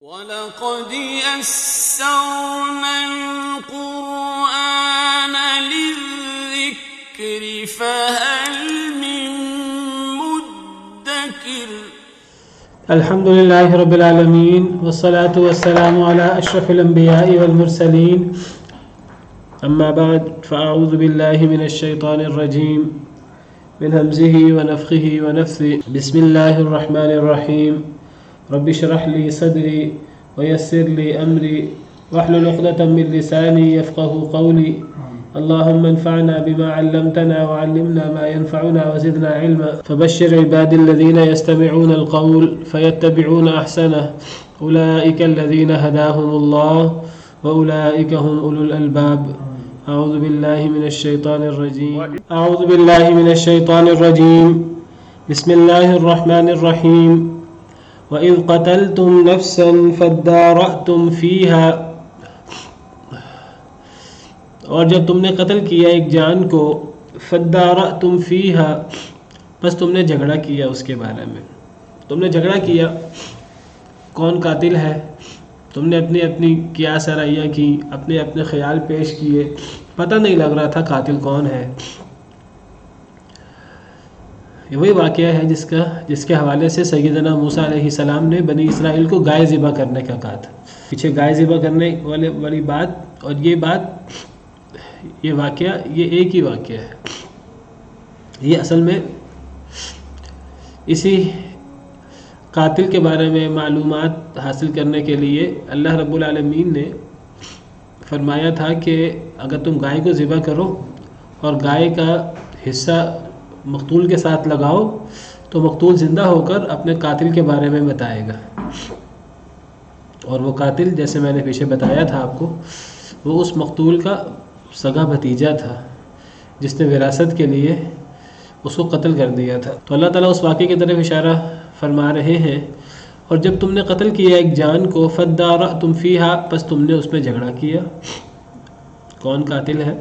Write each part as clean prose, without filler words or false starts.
وَلَقَدْ يَسَّرْنَا الْقُرْآنَ لِلذِّكْرِ فَهَلْ مِن مُّدَّكِرٍ الحمد لله رب العالمين والصلاة والسلام على أشرف الأنبياء والمرسلين أما بعد فأعوذ بالله من الشيطان الرجيم من همزه ونفخه ونفثه بسم الله الرحمن الرحيم رب اشرح لي صدري ويسر لي أمري واحلل عقدة من لساني يفقهوا قولي اللهم انفعنا بما علمتنا وعلمنا ما ينفعنا وزدنا علما فبشر عبادي الذين يستمعون القول فيتبعون أحسنه أولئك الذين هداهم الله وأولئك هم أولو الألباب أعوذ بالله من الشيطان الرجيم بسم الله الرحمن الرحيم وَإِذْ قَتَلْتُمْ نَفْسًا فَادَّارَأْتُمْ فِيهَا اور جب تم نے قتل کیا ایک جان کو فَادَّارَأْتُمْ فِيهَا بس تم نے جھگڑا کیا اس کے بارے میں، تم نے جھگڑا کیا کون قاتل ہے، تم نے اپنی قیاس آرائیاں کی، اپنے خیال پیش کیے، پتہ نہیں لگ رہا تھا قاتل کون ہے۔ یہ وہی واقعہ ہے جس کے حوالے سے سیدنا موسیٰ علیہ السلام نے بنی اسرائیل کو گائے ذبح کرنے کا کہا تھا۔ پیچھے گائے ذبح کرنے والی بات اور یہ واقعہ یہ ایک ہی واقعہ ہے۔ یہ اصل میں اسی قاتل کے بارے میں معلومات حاصل کرنے کے لیے اللہ رب العالمین نے فرمایا تھا کہ اگر تم گائے کو ذبح کرو اور گائے کا حصہ مقتول کے ساتھ لگاؤ تو مقتول زندہ ہو کر اپنے قاتل کے بارے میں بتائے گا، اور وہ قاتل جیسے میں نے پیچھے بتایا تھا آپ کو، وہ اس مقتول کا سگا بھتیجا تھا جس نے وراثت کے لیے اس کو قتل کر دیا تھا۔ تو اللہ تعالیٰ اس واقعے کی طرف اشارہ فرما رہے ہیں، اور جب تم نے قتل کیا ایک جان کو فَادَّارَأْتُمْ فِيهَا بس تم نے اس میں جھگڑا کیا، کون قاتل ہے؟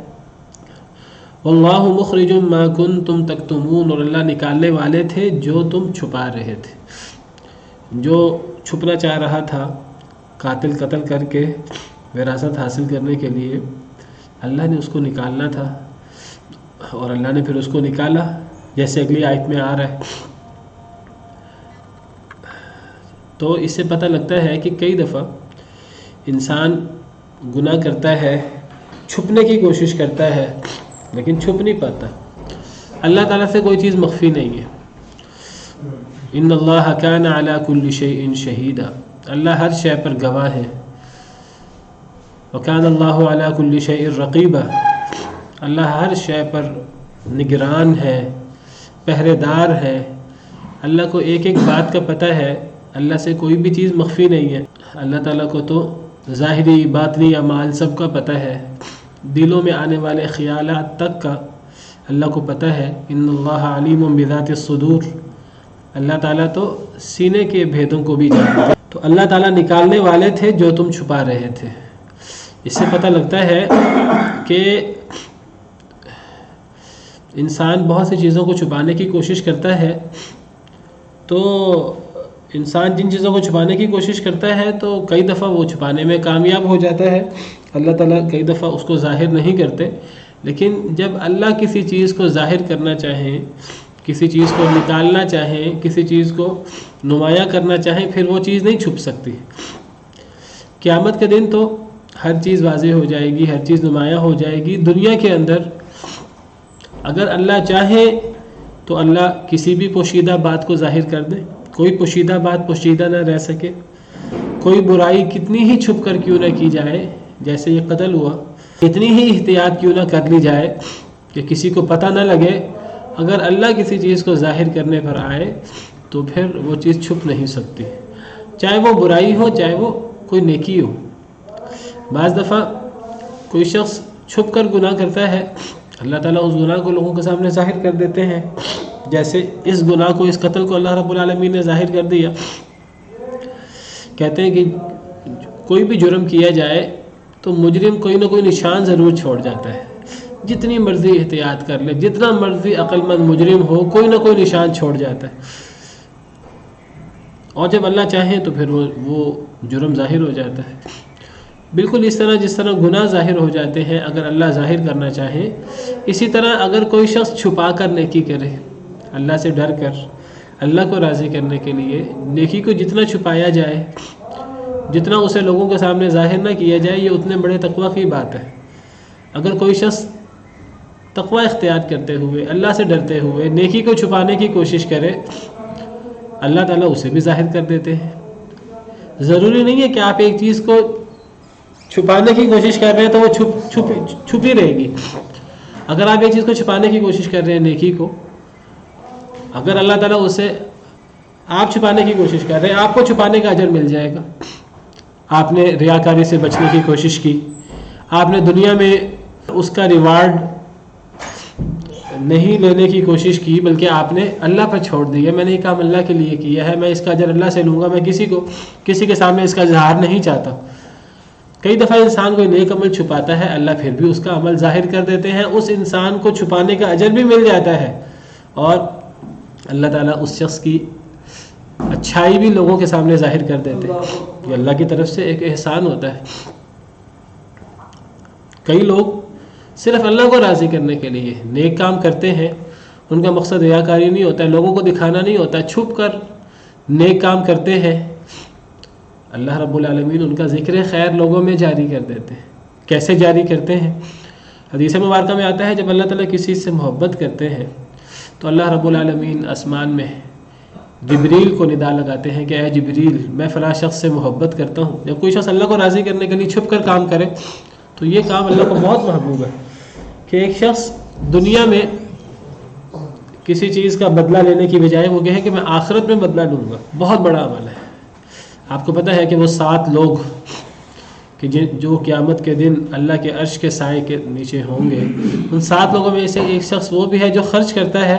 واللہ مخرج ما کنتم تکتمون اور اللہ نکالنے والے تھے جو تم چھپا رہے تھے، جو چھپنا چاہ رہا تھا قاتل قتل کر کے وراثت حاصل کرنے کے لیے، اللہ نے اس کو نکالنا تھا اور اللہ نے پھر اس کو نکالا، جیسے اگلی آیت میں آ رہا ہے۔ تو اس سے پتہ لگتا ہے کہ کئی دفعہ انسان گناہ کرتا ہے، چھپنے کی کوشش کرتا ہے لیکن چھپ نہیں پاتا۔ اللہ تعالیٰ سے کوئی چیز مخفی نہیں ہے۔ ان اللہ کان علی کل شیء شہیدا، اللہ ہر شے پر گواہ ہے۔ وکان اللہ علی کل شیء رقیبا، اللہ ہر شے پر نگران ہے، پہرے دار ہے۔ اللہ کو ایک ایک بات کا پتہ ہے، اللہ سے کوئی بھی چیز مخفی نہیں ہے۔ اللہ تعالیٰ کو تو ظاہری باطنی اعمال سب کا پتہ ہے، دلوں میں آنے والے خیالات تک کا اللہ کو پتہ ہے۔ ان اللہ علیم بذات الصدور، اللہ تعالیٰ تو سینے کے بھیدوں کو بھی جانتے ہیں۔ تو اللہ تعالیٰ نکالنے والے تھے جو تم چھپا رہے تھے۔ اس سے پتہ لگتا ہے کہ انسان بہت سی چیزوں کو چھپانے کی کوشش کرتا ہے، تو انسان جن چیزوں کو چھپانے کی کوشش کرتا ہے تو کئی دفعہ وہ چھپانے میں کامیاب ہو جاتا ہے، اللہ تعالیٰ کئی دفعہ اس کو ظاہر نہیں کرتے۔ لیکن جب اللہ کسی چیز کو ظاہر کرنا چاہیں، کسی چیز کو نکالنا چاہیں، کسی چیز کو نمایاں کرنا چاہیں، پھر وہ چیز نہیں چھپ سکتی۔ قیامت کے دن تو ہر چیز واضح ہو جائے گی، ہر چیز نمایاں ہو جائے گی۔ دنیا کے اندر اگر اللہ چاہے تو اللہ کسی بھی پوشیدہ بات کو ظاہر کر دے، کوئی پوشیدہ بات پوشیدہ نہ رہ سکے، کوئی برائی کتنی ہی چھپ کر کیوں نہ کی جائے، جیسے یہ قتل ہوا، اتنی ہی احتیاط کیوں نہ کر لی جائے کہ کسی کو پتہ نہ لگے، اگر اللہ کسی چیز کو ظاہر کرنے پر آئے تو پھر وہ چیز چھپ نہیں سکتی، چاہے وہ برائی ہو چاہے وہ کوئی نیکی ہو۔ بعض دفعہ کوئی شخص چھپ کر گناہ کرتا ہے، اللہ تعالیٰ اس گناہ کو لوگوں کے سامنے ظاہر کر دیتے ہیں، جیسے اس گناہ کو، اس قتل کو اللہ رب العالمین نے ظاہر کر دیا۔ کہتے ہیں کہ کوئی بھی جرم کیا جائے تو مجرم کوئی نہ کوئی نشان ضرور چھوڑ جاتا ہے، جتنی مرضی احتیاط کر لے، جتنا مرضی عقل مند مجرم ہو، کوئی نہ کوئی نشان چھوڑ جاتا ہے۔ اور جب اللہ چاہے تو پھر وہ جرم ظاہر ہو جاتا ہے. بالکل اس طرح جس طرح گناہ ظاہر ہو جاتے ہیں اگر اللہ ظاہر کرنا چاہے، اسی طرح اگر کوئی شخص چھپا کر نیکی کرے، اللہ سے ڈر کر، اللہ کو راضی کرنے کے لیے نیکی کو جتنا چھپایا جائے، جتنا اسے لوگوں کے سامنے ظاہر نہ کیا جائے، یہ اتنے بڑے تقویٰ کی بات ہے. اگر کوئی شخص تقویٰ اختیار کرتے ہوئے، اللہ سے ڈرتے ہوئے نیکی کو چھپانے کی کوشش کرے، اللہ تعالیٰ اسے بھی ظاہر کر دیتے ہیں. ضروری نہیں ہے کہ آپ ایک چیز کو چھپانے کی کوشش کر رہے ہیں تو وہ چھپی رہے گی. اگر آپ ایک چیز کو چھپانے کی کوشش کر رہے ہیں، نیکی کو، اگر اللہ تعالیٰ اسے، آپ چھپانے کی کوشش کر رہے ہیں، آپ کو چھپانے کا اجر مل جائے گا. آپ نے ریاکاری سے بچنے کی کوشش کی، آپ نے دنیا میں اس کا ریوارڈ نہیں لینے کی کوشش کی، بلکہ آپ نے اللہ پر چھوڑ دیا. میں نے یہ کام اللہ کے لیے کیا ہے، میں اس کا اجر اللہ سے لوں گا، میں کسی کے سامنے اس کا اظہار نہیں چاہتا. کئی دفعہ انسان کوئی نیک عمل چھپاتا ہے، اللہ پھر بھی اس کا عمل ظاہر کر دیتے ہیں، اس انسان کو چھپانے کا اجر بھی مل جاتا ہے، اور اللہ تعالیٰ اس شخص کی اچھائی بھی لوگوں کے سامنے ظاہر کر دیتے ہیں. یہ اللہ کی طرف سے ایک احسان ہوتا ہے. کئی لوگ صرف اللہ کو راضی کرنے کے لیے نیک کام کرتے ہیں، ان کا مقصد ریاکاری نہیں ہوتا ہے، لوگوں کو دکھانا نہیں ہوتا، چھپ کر نیک کام کرتے ہیں. اللہ رب العالمین ان کا ذکر خیر لوگوں میں جاری کر دیتے ہیں. کیسے جاری کرتے ہیں؟ حدیث مبارکہ میں آتا ہے جب اللہ تعالیٰ کسی سے محبت کرتے ہیں تو اللہ رب العالمین آسمان میں جبریل کو ندا لگاتے ہیں کہ اے جبریل، میں فلاں شخص سے محبت کرتا ہوں. جب کوئی شخص اللہ کو راضی کرنے کے لیے چھپ کر کام کرے تو یہ کام اللہ کو بہت محبوب ہے کہ ایک شخص دنیا میں کسی چیز کا بدلہ لینے کی بجائے وہ کہے کہ میں آخرت میں بدلہ لوں گا. بہت بڑا عمل ہے. آپ کو پتہ ہے کہ وہ 7 لوگ کہ جو قیامت کے دن اللہ کے عرش کے سائے کے نیچے ہوں گے، ان 7 لوگوں میں سے ایک شخص وہ بھی ہے جو خرچ کرتا ہے،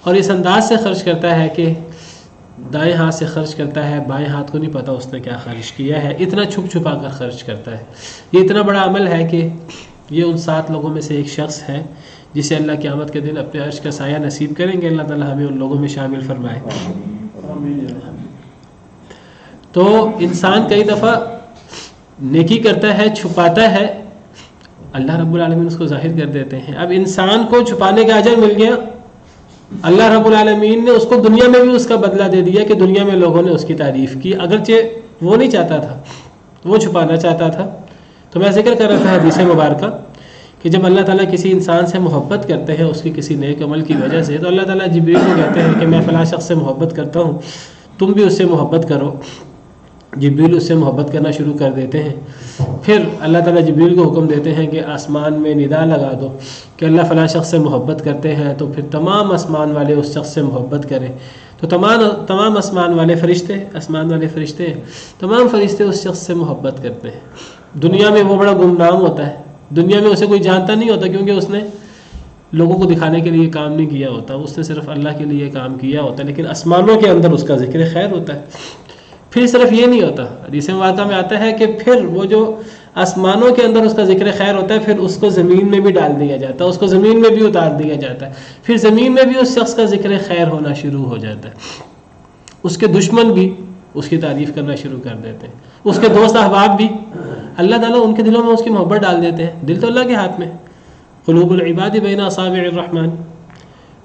اور اس انداز سے خرچ کرتا ہے کہ دائیں ہاتھ سے خرچ کرتا ہے، بائیں ہاتھ کو نہیں پتہ اس نے کیا خرچ کیا ہے. اتنا چھپ چھپا کر خرچ کرتا ہے. یہ اتنا بڑا عمل ہے کہ یہ ان 7 لوگوں میں سے ایک شخص ہے جسے اللہ قیامت کے دن اپنے عرش کا سایہ نصیب کریں گے. اللہ تعالیٰ ہمیں ان لوگوں میں شامل فرمائے. تو انسان کئی دفعہ نیکی کرتا ہے، چھپاتا ہے، اللہ رب العالمین اس کو ظاہر کر دیتے ہیں. اب انسان کو چھپانے کا اجر مل گیا، اللہ رب العالمین نے اس کو دنیا میں بھی اس کا بدلہ دے دیا کہ دنیا میں لوگوں نے اس کی تعریف کی، اگرچہ وہ نہیں چاہتا تھا، وہ چھپانا چاہتا تھا. تو میں ذکر کر رہا تھا حدیث مبارکہ کہ جب اللہ تعالیٰ کسی انسان سے محبت کرتے ہیں اس کی کسی نیک عمل کی وجہ سے، تو اللہ تعالیٰ جبریل کو کہتے ہیں کہ میں فلاں شخص سے محبت کرتا ہوں، تم بھی اس سے محبت کرو. جبریل اس سے محبت کرنا شروع کر دیتے ہیں. پھر اللہ تعالیٰ جبریل کو حکم دیتے ہیں کہ آسمان میں ندا لگا دو کہ اللہ فلاں شخص سے محبت کرتے ہیں، تو پھر تمام آسمان والے اس شخص سے محبت کریں. تو تمام آسمان والے فرشتے تمام فرشتے اس شخص سے محبت کرتے ہیں. دنیا میں وہ بڑا گمنام ہوتا ہے، دنیا میں اسے کوئی جانتا نہیں ہوتا، کیونکہ اس نے لوگوں کو دکھانے کے لیے کام نہیں کیا ہوتا، اس نے صرف اللہ کے لیے کام کیا ہوتا ہے. لیکن آسمانوں کے اندر اس کا ذکر خیر ہوتا ہے. پھر صرف یہ نہیں ہوتا، حدیث مبارکہ میں آتا ہے کہ پھر وہ جو آسمانوں کے اندر اس کا ذکر خیر ہوتا ہے، پھر اس کو زمین میں بھی ڈال دیا جاتا ہے، اس کو زمین میں بھی اتار دیا جاتا ہے. پھر زمین میں بھی اس شخص کا ذکر خیر ہونا شروع ہو جاتا ہے. اس کے دشمن بھی اس کی تعریف کرنا شروع کر دیتے ہیں، اس کے دوست احباب بھی. اللہ تعالیٰ ان کے دلوں میں اس کی محبت ڈال دیتے ہیں. دل تو اللہ کے ہاتھ میں، قلوب العباد بین اصابع الرحمن،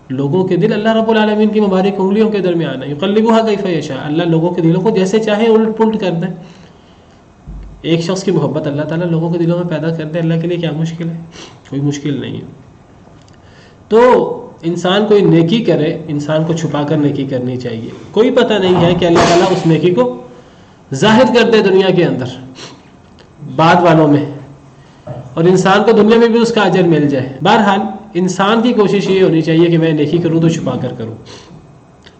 لوگوں کے دل اللہ رب العالمین کی مبارک انگلیوں کے درمیان ہے. یقلبھا کیف یشاء، اللہ لوگوں کے دلوں کو جیسے چاہے الٹ پلٹ کر دیں. ایک شخص کی محبت اللہ تعالیٰ لوگوں کے دلوں میں پیدا کر دے، اللہ کے لیے کیا مشکل ہے؟ کوئی مشکل نہیں ہے. تو انسان کوئی نیکی کرے، انسان کو چھپا کر نیکی کرنی چاہیے. کوئی پتہ نہیں ہے کہ اللہ تعالیٰ اس نیکی کو ظاہر کر دے دنیا کے اندر بعد والوں میں، اور انسان کو دنیا میں بھی اس کا اجر مل جائے. بہرحال انسان کی کوشش یہ ہونی چاہیے کہ میں نیکی کروں تو چھپا کر کروں.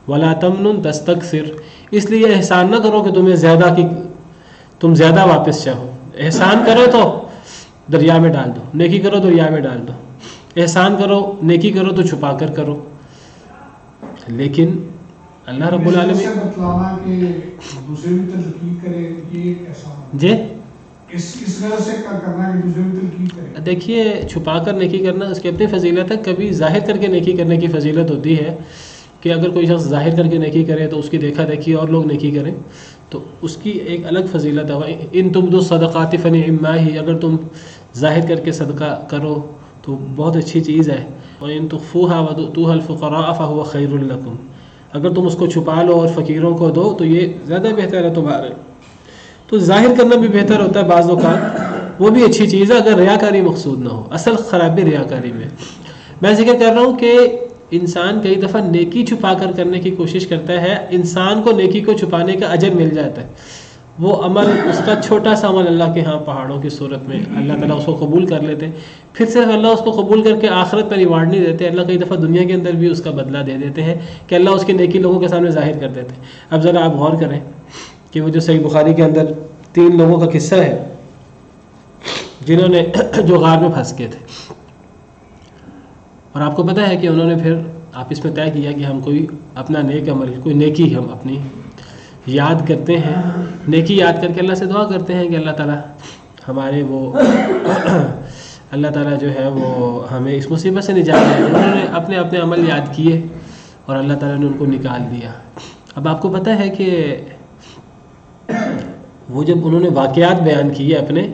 وَلَا تَمْنُن تَسْتَكْثِرْ، اس لیے احسان نہ کرو کہ تم زیادہ واپس چاہو. احسان کرو تو دریا میں ڈال دو، نیکی کرو دریا میں ڈال دو. احسان کرو، نیکی کرو تو چھپا کر کرو. لیکن اللہ رب العالمین جی دیکھیے، چھپا کر نیکی کرنا اس کی اپنی فضیلت ہے. کبھی ظاہر کر کے نیکی کرنے کی فضیلت ہوتی ہے کہ اگر کوئی شخص ظاہر کر کے نیکی کرے تو اس کی دیکھا دیکھی اور لوگ نیکی کریں تو اس کی ایک الگ فضیلت ہے. ان تبدوا الصدقات فنعما ہی، اگر تم ظاہر کر کے صدقہ کرو تو بہت اچھی چیز ہے. وان تخفوها وتؤتوها الفقراء فهو خير لكم، اگر تم اس کو چھپا لو اور فقیروں کو دو تو یہ زیادہ بہتر ہے تمہارے. تو ظاہر کرنا بھی بہتر ہوتا ہے بعض اوقات، وہ بھی اچھی چیز ہے اگر ریاکاری مقصود نہ ہو. اصل خرابی ریاکاری میں. میں ذکر کر رہا ہوں کہ انسان کئی دفعہ نیکی چھپا کر کرنے کی کوشش کرتا ہے، انسان کو نیکی کو چھپانے کا اجر مل جاتا ہے. وہ عمل، اس کا چھوٹا سا عمل اللہ کے ہاں پہاڑوں کی صورت میں اللہ تعالیٰ اس کو قبول کر لیتے. پھر صرف اللہ اس کو قبول کر کے آخرت میں ریوارڈ نہیں دیتے، اللہ کئی دفعہ دنیا کے اندر بھی اس کا بدلہ دے دیتے ہیں کہ اللہ اس کی نیکی لوگوں کے سامنے ظاہر کر دیتے ہیں. اب ذرا آپ غور کریں کہ وہ جو صحیح بخاری کے اندر 3 لوگوں کا قصہ ہے جنہوں نے جو غار میں پھنس گئے تھے، اور آپ کو پتہ ہے کہ انہوں نے پھر آپس میں طے کیا کہ ہم کوئی اپنا نیک عمل، کوئی نیکی ہم اپنی یاد کرتے ہیں، نیکی یاد کر کے اللہ سے دعا کرتے ہیں کہ اللہ تعالیٰ ہمارے وہ اللہ تعالیٰ جو ہے وہ ہمیں اس مصیبت سے نجات دے. انہوں نے اپنے اپنے عمل یاد کیے اور اللہ تعالیٰ نے ان کو نکال دیا. اب آپ کو پتہ ہے کہ وہ جب انہوں نے واقعات بیان کیے اپنے،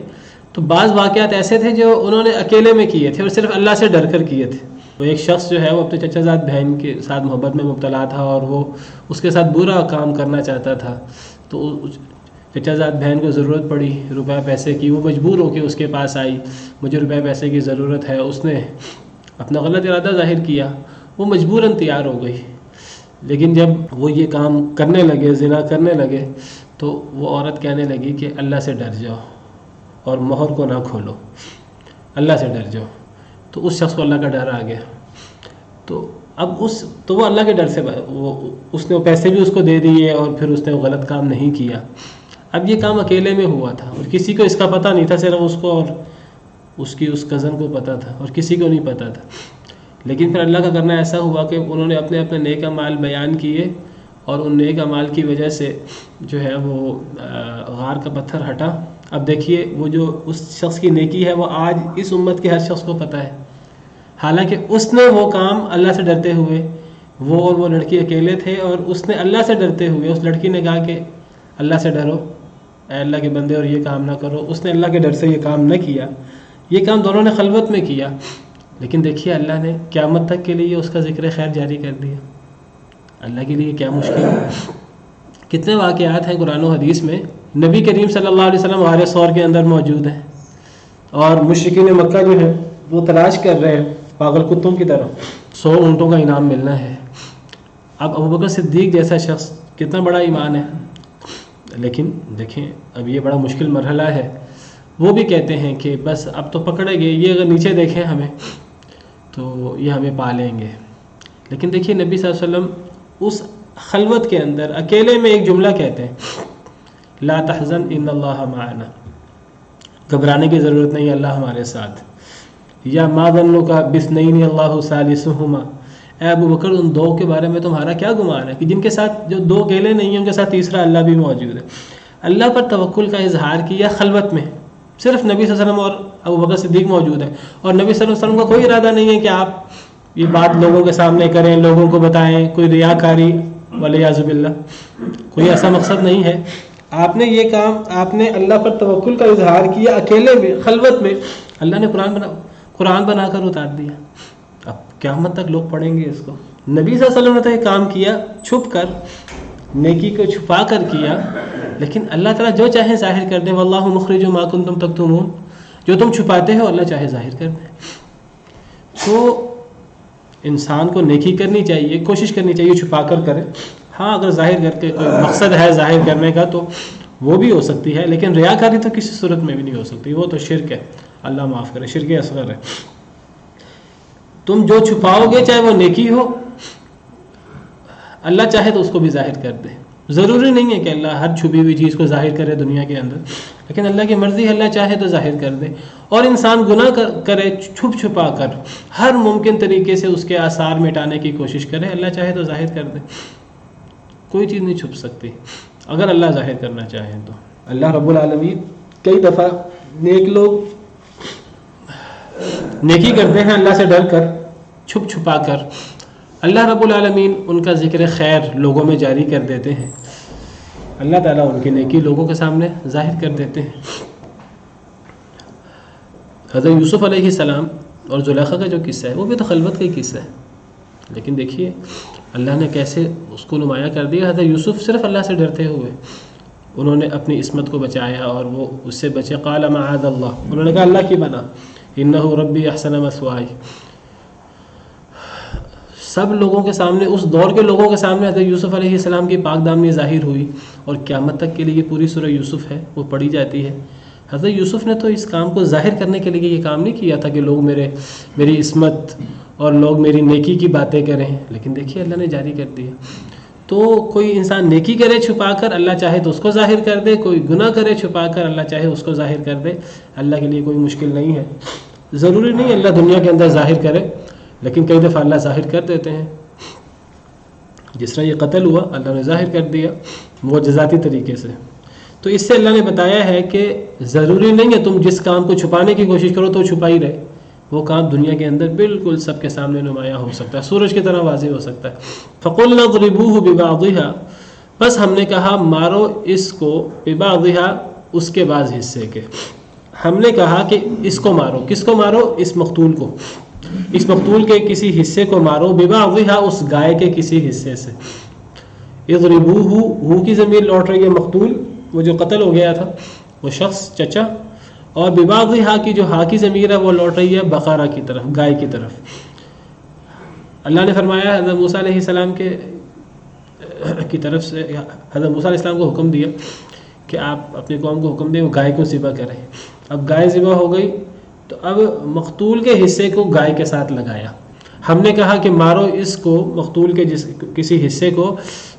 تو بعض واقعات ایسے تھے جو انہوں نے اکیلے میں کیے تھے اور صرف اللہ سے ڈر کر کیے تھے. تو ایک شخص جو ہے وہ اپنے چچا زاد بہن کے ساتھ محبت میں مبتلا تھا اور وہ اس کے ساتھ برا کام کرنا چاہتا تھا. تو چچا زاد بہن کو ضرورت پڑی روپے پیسے کی، وہ مجبور ہو کے اس کے پاس آئی، مجھے روپے پیسے کی ضرورت ہے. اس نے اپنا غلط ارادہ ظاہر کیا، وہ مجبوراً تیار ہو گئی. لیکن جب وہ یہ کام کرنے لگے، زنا کرنے لگے، تو وہ عورت کہنے لگی کہ اللہ سے ڈر جاؤ اور مہر کو نہ کھولو، اللہ سے ڈر جاؤ. تو اس شخص کو اللہ کا ڈر آ گیا. تو اب تو وہ اللہ کے ڈر سے اس نے وہ پیسے بھی اس کو دے دیے اور پھر اس نے وہ غلط کام نہیں کیا. اب یہ کام اکیلے میں ہوا تھا اور کسی کو اس کا پتہ نہیں تھا، صرف اس کو اور اس کی اس کزن کو پتہ تھا اور کسی کو نہیں پتہ تھا. لیکن پھر اللہ کا کرنا ایسا ہوا کہ انہوں نے اپنے اپنے نیک اعمال بیان کیے اور ان نیک اعمال کی وجہ سے جو ہے وہ غار کا پتھر ہٹا. اب دیکھیے وہ جو اس شخص کی نیکی ہے وہ آج اس امت کے ہر شخص کو پتہ ہے، حالانکہ اس نے وہ کام اللہ سے ڈرتے ہوئے، وہ اور وہ لڑکی اکیلے تھے اور اس نے اللہ سے ڈرتے ہوئے، اس لڑکی نے کہا کہ اللہ سے ڈرو اے اللہ کے بندے اور یہ کام نہ کرو. اس نے اللہ کے ڈر سے یہ کام نہ کیا، یہ کام دونوں نے خلوت میں کیا. لیکن دیکھیے اللہ نے قیامت تک کے لیے اس کا ذکر خیر جاری کر دیا. اللہ کے لیے کیا مشکل ہے. کتنے واقعات ہیں قرآن و حدیث میں. نبی کریم صلی اللہ علیہ وسلم غار ثور کے اندر موجود ہیں اور مشرکین مکہ جو ہے وہ تلاش کر رہے ہیں پاگل کتوں کی طرح 100 اونٹوں کا انعام ملنا ہے. اب ابوبکر صدیق جیسا شخص کتنا بڑا ایمان ہے، لیکن دیکھیں اب یہ بڑا مشکل مرحلہ ہے. وہ بھی کہتے ہیں کہ بس اب تو پکڑے گے، یہ اگر نیچے دیکھیں ہمیں تو یہ ہمیں پا لیں گے. لیکن دیکھیے نبی صلی اللہ علیہ وسلم اس خلوت کے اندر اکیلے میں ایک جملہ کہتے ہیں، لا تحزن ان اللہ معنا، گھبرانے کی ضرورت نہیں، اللہ ہمارے ساتھ. یا ما ظنک باثنین اللہ ثالثہما، اے ابو بکر ان 2 کے بارے میں تمہارا کیا گمان ہے کہ جن کے ساتھ جو 2 اکیلے نہیں ہیں ان کے ساتھ تیسرا اللہ بھی موجود ہے. اللہ پر توکل کا اظہار کیا خلوت میں، صرف نبی صلی اللہ علیہ وسلم اور ابو بکر صدیق موجود ہیں اور نبی صلی اللہ علیہ وسلم کا کوئی ارادہ نہیں ہے کہ آپ یہ بات لوگوں کے سامنے کریں، لوگوں کو بتائیں، کوئی ریاکاری والعیاذ باللہ، کوئی ایسا مقصد نہیں ہے. آپ نے یہ کام، آپ نے اللہ پر توکل کا اظہار کیا اکیلے میں خلوت میں، اللہ نے قرآن بنا کر اتار دیا. اب قیامت تک لوگ پڑھیں گے اس کو. نبی صلی اللہ علیہ وسلم نے تو یہ کام کیا چھپ کر، نیکی کو چھپا کر کیا، لیکن اللہ تعالیٰ جو چاہے ظاہر کر دے. واللہ مخرج ما کنتم تکتمون، جو تم چھپاتے ہو اللہ چاہے ظاہر کر دے. تو انسان کو نیکی کرنی چاہیے، کوشش کرنی چاہیے چھپا کر کرے. ہاں اگر ظاہر کر کے کوئی مقصد ہے ظاہر کرنے کا تو وہ بھی ہو سکتی ہے، لیکن ریاکاری تو کسی صورت میں بھی نہیں ہو سکتی، وہ تو شرک ہے، اللہ معاف کرے، شرک اصغر ہے. تم جو چھپاؤ گے چاہے وہ نیکی ہو، اللہ چاہے تو اس کو بھی ظاہر کر دے. ضروری نہیں ہے کہ اللہ ہر چھپی ہوئی چیز کو ظاہر کرے دنیا کے اندر، لیکن اللہ کی مرضی ہے، اللہ چاہے تو ظاہر کر دے. اور انسان گناہ کرے چھپ چھپا کر، ہر ممکن طریقے سے اس کے آثار مٹانے کی کوشش کرے، اللہ چاہے تو ظاہر کر دے. کوئی چیز نہیں چھپ سکتی اگر اللہ ظاہر کرنا چاہے تو. اللہ رب العالمین کئی دفعہ نیک لوگ نیکی کرتے ہیں اللہ سے ڈر کر، چھپ چھپا کر، اللہ رب العالمین ان کا ذکر خیر لوگوں میں جاری کر دیتے ہیں، اللہ تعالیٰ ان کی نیکی لوگوں کے سامنے ظاہر کر دیتے ہیں۔ حضرت یوسف علیہ السلام اور زلیخا کا جو قصہ ہے وہ بھی تو خلوت کا ہی قصہ ہے، لیکن دیکھیے اللہ نے کیسے اس کو نمایاں کر دیا۔ حضرت یوسف صرف اللہ سے ڈرتے ہوئے انہوں نے اپنی عصمت کو بچایا اور وہ اس سے بچے۔ قال معاذ اللہ، انہوں نے کہا اللہ کی پناہ، انہ ربی احسن مثوائی۔ سب لوگوں کے سامنے، اس دور کے لوگوں کے سامنے حضرت یوسف علیہ السلام کی پاک دامنی ظاہر ہوئی، اور قیامت تک کے لیے یہ پوری سورہ یوسف ہے وہ پڑھی جاتی ہے۔ حضرت یوسف نے تو اس کام کو ظاہر کرنے کے لیے یہ کام نہیں کیا تھا کہ لوگ میری عصمت اور لوگ میری نیکی کی باتیں کریں، لیکن دیکھیے اللہ نے جاری کر دیا۔ تو کوئی انسان نیکی کرے چھپا کر، اللہ چاہے تو اس کو ظاہر کر دے، کوئی گناہ کرے چھپا کر، اللہ چاہے اس کو ظاہر کر دے، اللہ کے لیے کوئی مشکل نہیں ہے۔ ضروری نہیں اللہ دنیا کے اندر ظاہر کرے، لیکن کئی دفعہ اللہ ظاہر کر دیتے ہیں۔ جس طرح یہ قتل ہوا اللہ نے ظاہر کر دیا معجزاتی طریقے سے۔ تو اس سے اللہ نے بتایا ہے کہ ضروری نہیں ہے تم جس کام کو چھپانے کی کوشش کرو تو چھپا ہی رہے، وہ کام دنیا کے اندر بالکل سب کے سامنے نمایاں ہو سکتا ہے، سورج کی طرح واضح ہو سکتا ہے۔ فَقُلْنَا اضْرِبُوهُ بِبَعْضِهَا، بس ہم نے کہا مارو اس کو، بِبَعْضِهَا اس کے بعض حصے کے، ہم نے کہا کہ اس کو مارو، کس کو مارو؟ اس مقتول کو، اس مقتول کے کسی حصے کو مارو، بِبَعْضِهَا اس گائے کے کسی حصے سے۔ اضربوه، ہو کی ضمیر لوٹ رہی ہے مقتول، وہ جو قتل ہو گیا تھا وہ شخص چچا، اور ببعضھا کی جو ہا کی ضمیر ہے وہ لوٹ رہی ہے بقرہ کی طرف، گائے کی طرف۔ اللہ نے فرمایا حضرت موسیٰ علیہ السلام کی طرف سے، حضرت موسیٰ علیہ السلام کو حکم دیا کہ آپ اپنی قوم کو حکم دیں وہ گائے کو ذبح کریں۔ اب گائے ذبح ہو گئی تو اب مقتول کے حصے کو گائے کے ساتھ لگایا۔ ہم نے کہا کہ مارو اس کو، مقتول کے کسی حصے کو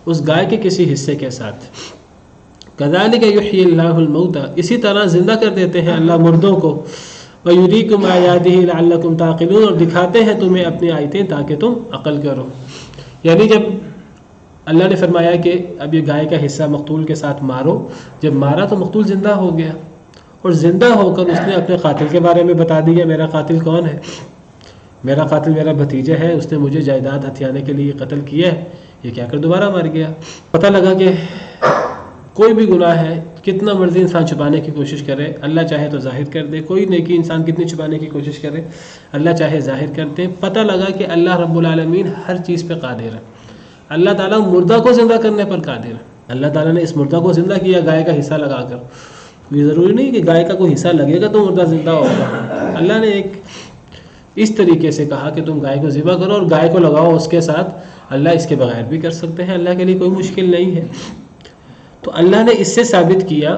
اس گائے کے کسی حصے کے ساتھ۔ کذالک یحیی اللہ الموتى، اسی طرح زندہ کر دیتے ہیں اللہ مردوں کو، ویریکم آیاتہ لعلکم تعقلون، اور دکھاتے ہیں تمہیں اپنی آیتیں تاکہ تم عقل کرو۔ یعنی جب اللہ نے فرمایا کہ اب یہ گائے کا حصہ مقتول کے ساتھ مارو، جب مارا تو مقتول زندہ ہو گیا، اور زندہ ہو کر اس نے اپنے قاتل کے بارے میں بتا دیا میرا قاتل کون ہے، میرا قاتل میرا بھتیجا ہے، اس نے مجھے جائیداد ہتھیانے کے لیے قتل کیا ہے، یہ کہہ کر دوبارہ مر گیا۔ پتہ لگا کہ کوئی بھی گناہ ہے کتنا مرضی انسان چھپانے کی کوشش کرے، اللہ چاہے تو ظاہر کر دے، کوئی نیکی انسان کتنی چھپانے کی کوشش کرے اللہ چاہے ظاہر کر دے۔ پتہ لگا کہ اللہ رب العالمین ہر چیز پہ قادر ہے، اللہ تعالیٰ مردہ کو زندہ کرنے پر قادر ہے۔ اللہ تعالیٰ نے اس مردہ کو زندہ کیا گائے کا حصہ لگا کر، یہ ضروری نہیں کہ گائے کا کوئی حصہ لگے گا تو مردہ زندہ ہوگا، اللہ نے ایک اس طریقے سے کہا کہ تم گائے کو ذبح کرو اور گائے کو لگاؤ اس کے ساتھ، اللہ اس کے بغیر بھی کر سکتے ہیں، اللہ کے لیے کوئی مشکل نہیں ہے۔ تو اللہ نے اس سے ثابت کیا،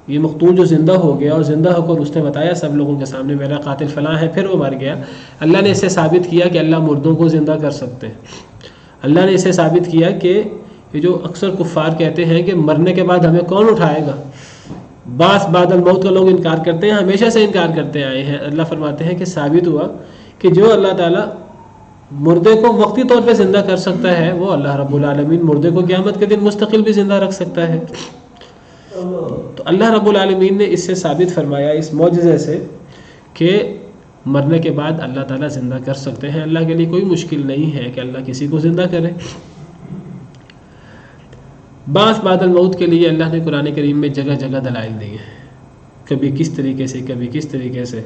یہ مقتول جو زندہ ہو گیا اور زندہ ہو کر اس نے بتایا سب لوگوں کے سامنے میرا قاتل فلاں ہے، پھر وہ مر گیا، اللہ نے اس سے ثابت کیا کہ اللہ مردوں کو زندہ کر سکتے ہیں۔ اللہ نے اس سے ثابت کیا کہ یہ جو اکثر کفار کہتے ہیں کہ مرنے کے بعد ہمیں کون اٹھائے گا، بعث بعد الموت کا لوگ انکار کرتے ہیں، ہمیشہ سے انکار کرتے آئے ہیں۔ اللہ فرماتے ہیں کہ ثابت ہوا کہ جو اللہ تعالیٰ مردے کو وقتی طور پہ زندہ کر سکتا ہے وہ اللہ رب العالمین مردے کو قیامت کے دن مستقل بھی زندہ رکھ سکتا ہے۔ تو اللہ رب العالمین نے اس سے ثابت فرمایا اس معجزے سے کہ مرنے کے بعد اللہ تعالیٰ زندہ کر سکتے ہیں، اللہ کے لیے کوئی مشکل نہیں ہے کہ اللہ کسی کو زندہ کرے۔ بعث بعد الموت کے لیے اللہ نے قرآن کریم میں جگہ جگہ دلائل دی ہیں، کبھی کس طریقے سے، کبھی کس طریقے سے،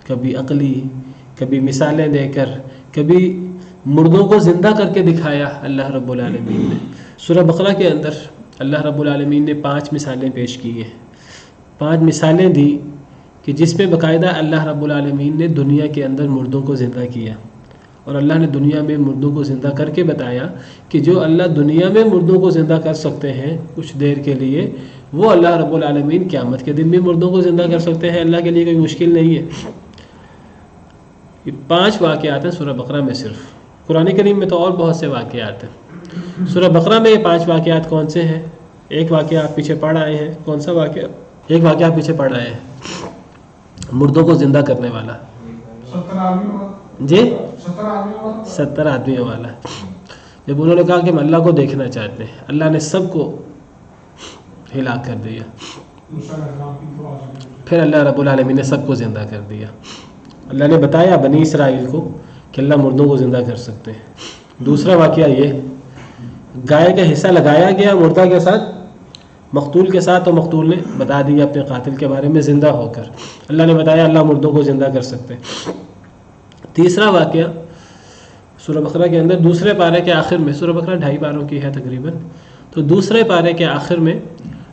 کبھی عقلی، کبھی مثالیں دے کر، کبھی مردوں کو زندہ کر کے دکھایا اللہ رب العالمین نے۔ سورہ بقرہ کے اندر اللہ رب العالمین نے 5 مثالیں پیش کی ہیں، 5 مثالیں دی کہ جس میں باقاعدہ اللہ رب العالمین نے دنیا کے اندر مردوں کو زندہ کیا، اور اللہ نے دنیا میں مردوں کو زندہ کر کے بتایا کہ جو اللہ دنیا میں مردوں کو زندہ کر سکتے ہیں کچھ دیر کے لیے، وہ اللہ رب العالمین قیامت کے دن بھی مردوں کو زندہ کر سکتے ہیں، اللہ کے لیے کوئی مشکل نہیں ہے۔ یہ 5 واقعات ہیں سورہ بقرہ میں، صرف قرآن کریم میں تو اور بہت سے واقعات ہیں۔ سورہ بقرہ میں یہ 5 واقعات کون سے ہیں؟ ایک واقعہ آپ پیچھے پڑھ آئے ہیں، کون سا واقعہ؟ ایک واقعہ آپ پیچھے پڑھ آئے ہیں، مردوں کو زندہ کرنے والا، 70 آدمیوں والا، جب انہوں نے کہا کہ ہم اللہ کو دیکھنا چاہتے ہیں، اللہ نے سب کو ہلاک کر دیا، پھر اللہ رب العالمین نے سب کو زندہ کر دیا۔ اللہ نے بتایا بنی اسرائیل کو کہ اللہ مردوں کو زندہ کر سکتے ہیں، دوسرا واقعہ یہ گائے کا حصہ لگایا گیا مردہ کے ساتھ مقتول کے ساتھ، اور مقتول نے بتا دیا اپنے قاتل کے بارے میں زندہ ہو کر. اللہ نے بتایا اللہ مردوں کو زندہ کر سکتے ہیں. تیسرا واقعہ سورہ بقرہ کے اندر دوسرے پارے کے آخر میں، سورہ بقرہ 2.5 پاروں کی ہے تقریباً، تو دوسرے پارے کے آخر میں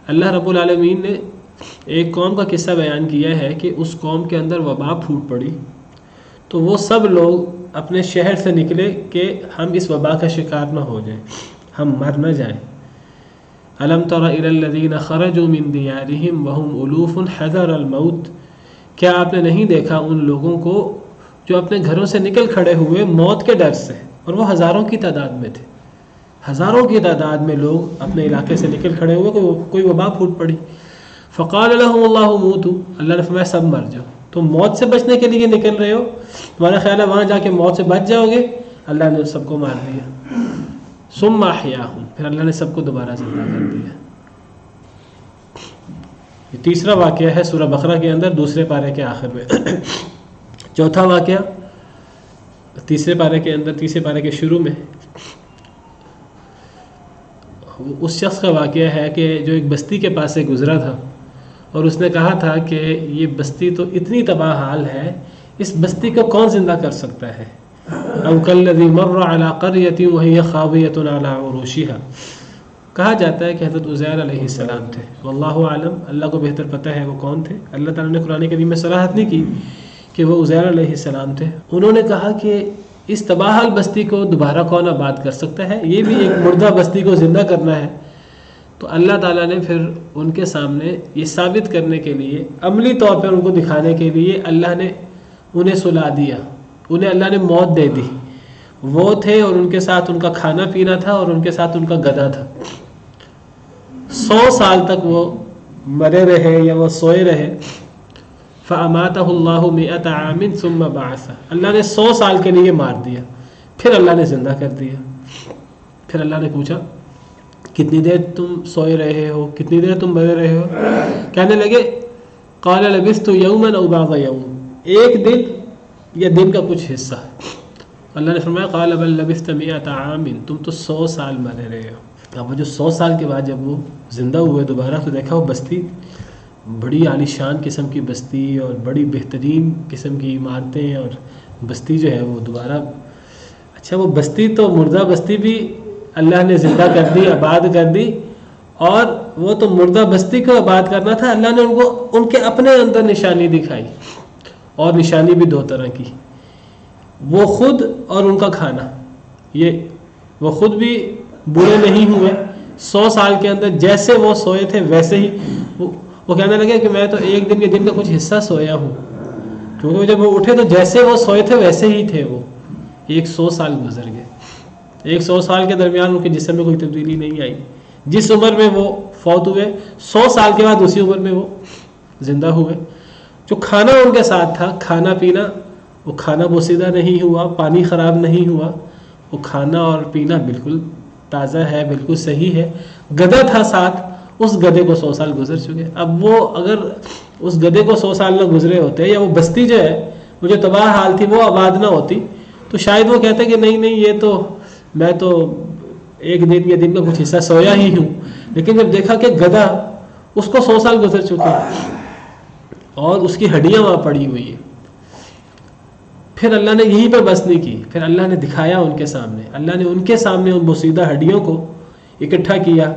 اللہ رب العالمین نے ایک قوم کا قصہ بیان کیا ہے کہ اس قوم کے اندر وبا پھوٹ پڑی تو وہ سب لوگ اپنے شہر سے نکلے کہ ہم اس وبا کا شکار نہ ہو جائیں، ہم مر نہ جائیں. الم تر الی الذین خرجوا من دیارہم وهم الوف حذر الموت، کیا آپ نے نہیں دیکھا ان لوگوں کو جو اپنے گھروں سے نکل کھڑے ہوئے موت کے ڈر سے، اور وہ ہزاروں کی تعداد میں تھے، ہزاروں کی تعداد میں لوگ اپنے علاقے سے نکل کھڑے ہوئے کہ کوئی وبا پھوٹ پڑی. فقال لهم اللہ موتوا، اللہ نے فرمایا سب مر جاؤ. تم موت سے بچنے کے لیے نکل رہے ہو، تمہارا خیال ہے وہاں جا کے موت سے بچ جاؤ گے، اللہ نے سب کو مار دیا. ثم احیاہم، پھر اللہ نے سب کو دوبارہ زندہ کر دیا. یہ تیسرا واقعہ ہے سورہ بقرہ کے اندر دوسرے پارے کے آخر میں. چوتھا واقعہ تیسرے پارے کے اندر، تیسرے پارے کے شروع میں اس شخص کا واقعہ ہے کہ جو ایک بستی کے پاس سے گزرا تھا اور اس نے کہا تھا کہ یہ بستی تو اتنی تباہ حال ہے، اس بستی کو کون زندہ کر سکتا ہے. او کالذی مر علی قریۃ وہی خاویۃ علی عروشها، کہا جاتا ہے کہ حضرت عزیر علیہ السلام تھے. واللہ اعلم، اللہ کو بہتر پتہ ہے وہ کون تھے. اللہ تعالیٰ نے قرآن کریم میں صراحت نہیں کی کہ وہ عزیر علیہ السلام تھے. انہوں نے کہا کہ اس تباہ حال بستی کو دوبارہ کون آباد کر سکتا ہے، یہ بھی ایک مردہ بستی کو زندہ کرنا ہے. تو اللہ تعالیٰ نے پھر ان کے سامنے یہ ثابت کرنے کے لیے، عملی طور پر ان کو دکھانے کے لیے اللہ نے انہیں سلا دیا، انہیں اللہ نے موت دے دی. وہ تھے اور ان کے ساتھ ان کا کھانا پینا تھا اور ان کے ساتھ ان کا گدھا تھا. 100 سال تک وہ مرے رہے یا وہ سوئے رہے. فَأَمَاتَهُ اللَّهُ 100 عَامٍ ثُمَّ بَعَثَ، اللہ نے 100 سال کے لیے مار دیا، پھر اللہ نے زندہ کر دیا. پھر اللہ نے پوچھا کتنی دیر تم سوئے رہے ہو، کتنی دیر تم مرے رہے ہو. کہنے لگے قَالَ لَبِثْتُ يَوْمًا أَوْ بَعْضَ يَوْمٍ، ایک دن یا دن کا کچھ حصہ. اللہ نے فرمایا قَالَ بَلْ لَبِثْتَ 100 عَامٍ، تم تو 100 سال مرے رہے ہو. اب وہ جو 100 سال کے بعد جب وہ زندہ ہوئے دوبارہ تو دیکھا وہ بستی بڑی عالی شان قسم کی بستی اور بڑی بہترین قسم کی عمارتیں، اور بستی جو ہے وہ دوبارہ، اچھا وہ بستی تو مردہ بستی بھی اللہ نے زندہ کر دی، آباد کر دی. اور وہ تو مردہ بستی کو آباد کرنا تھا، اللہ نے ان کو ان کے اپنے اندر نشانی دکھائی، اور نشانی بھی 2 طرح کی، وہ خود اور ان کا کھانا. یہ وہ خود بھی برے نہیں ہوئے، 100 سال کے اندر جیسے وہ سوئے تھے ویسے ہی وہ کہنے لگے کہ میں تو ایک دن کے دن کا کچھ حصہ سویا ہوں، کیونکہ جب وہ اٹھے تو جیسے وہ سوئے تھے ویسے ہی تھے. وہ 100 سال گزر گئے، 100 سال کے درمیان ان کے جسم میں کوئی تبدیلی نہیں آئی. جس عمر میں وہ فوت ہوئے 100 سال کے بعد اسی عمر میں وہ زندہ ہوئے. جو کھانا ان کے ساتھ تھا، کھانا پینا، وہ کھانا بوسیدہ نہیں ہوا، پانی خراب نہیں ہوا، وہ کھانا اور پینا بالکل تازہ ہے، بالکل صحیح ہے. گدھا تھا ساتھ، اس گدھے کو 100 سال گزر چکے. اب وہ اگر اس گدھے کو 100 سال نہ گزرے ہوتے، یا وہ بستی جو ہے وہ جو تباہ حال تھی وہ آباد نہ ہوتی، تو شاید وہ کہتے کہ نہیں یہ تو میں تو ایک دن یا دن کا کچھ حصہ سویا ہی ہوں. لیکن جب دیکھا کہ گدھا، اس کو 100 سال گزر چکے اور اس کی ہڈیاں وہاں پڑی ہوئی ہیں. پھر اللہ نے یہیں پہ بس نہیں کی، پھر اللہ نے دکھایا ان کے سامنے، اللہ نے ان کے سامنے ان بوسیدہ ہڈیوں کو اکٹھا کیا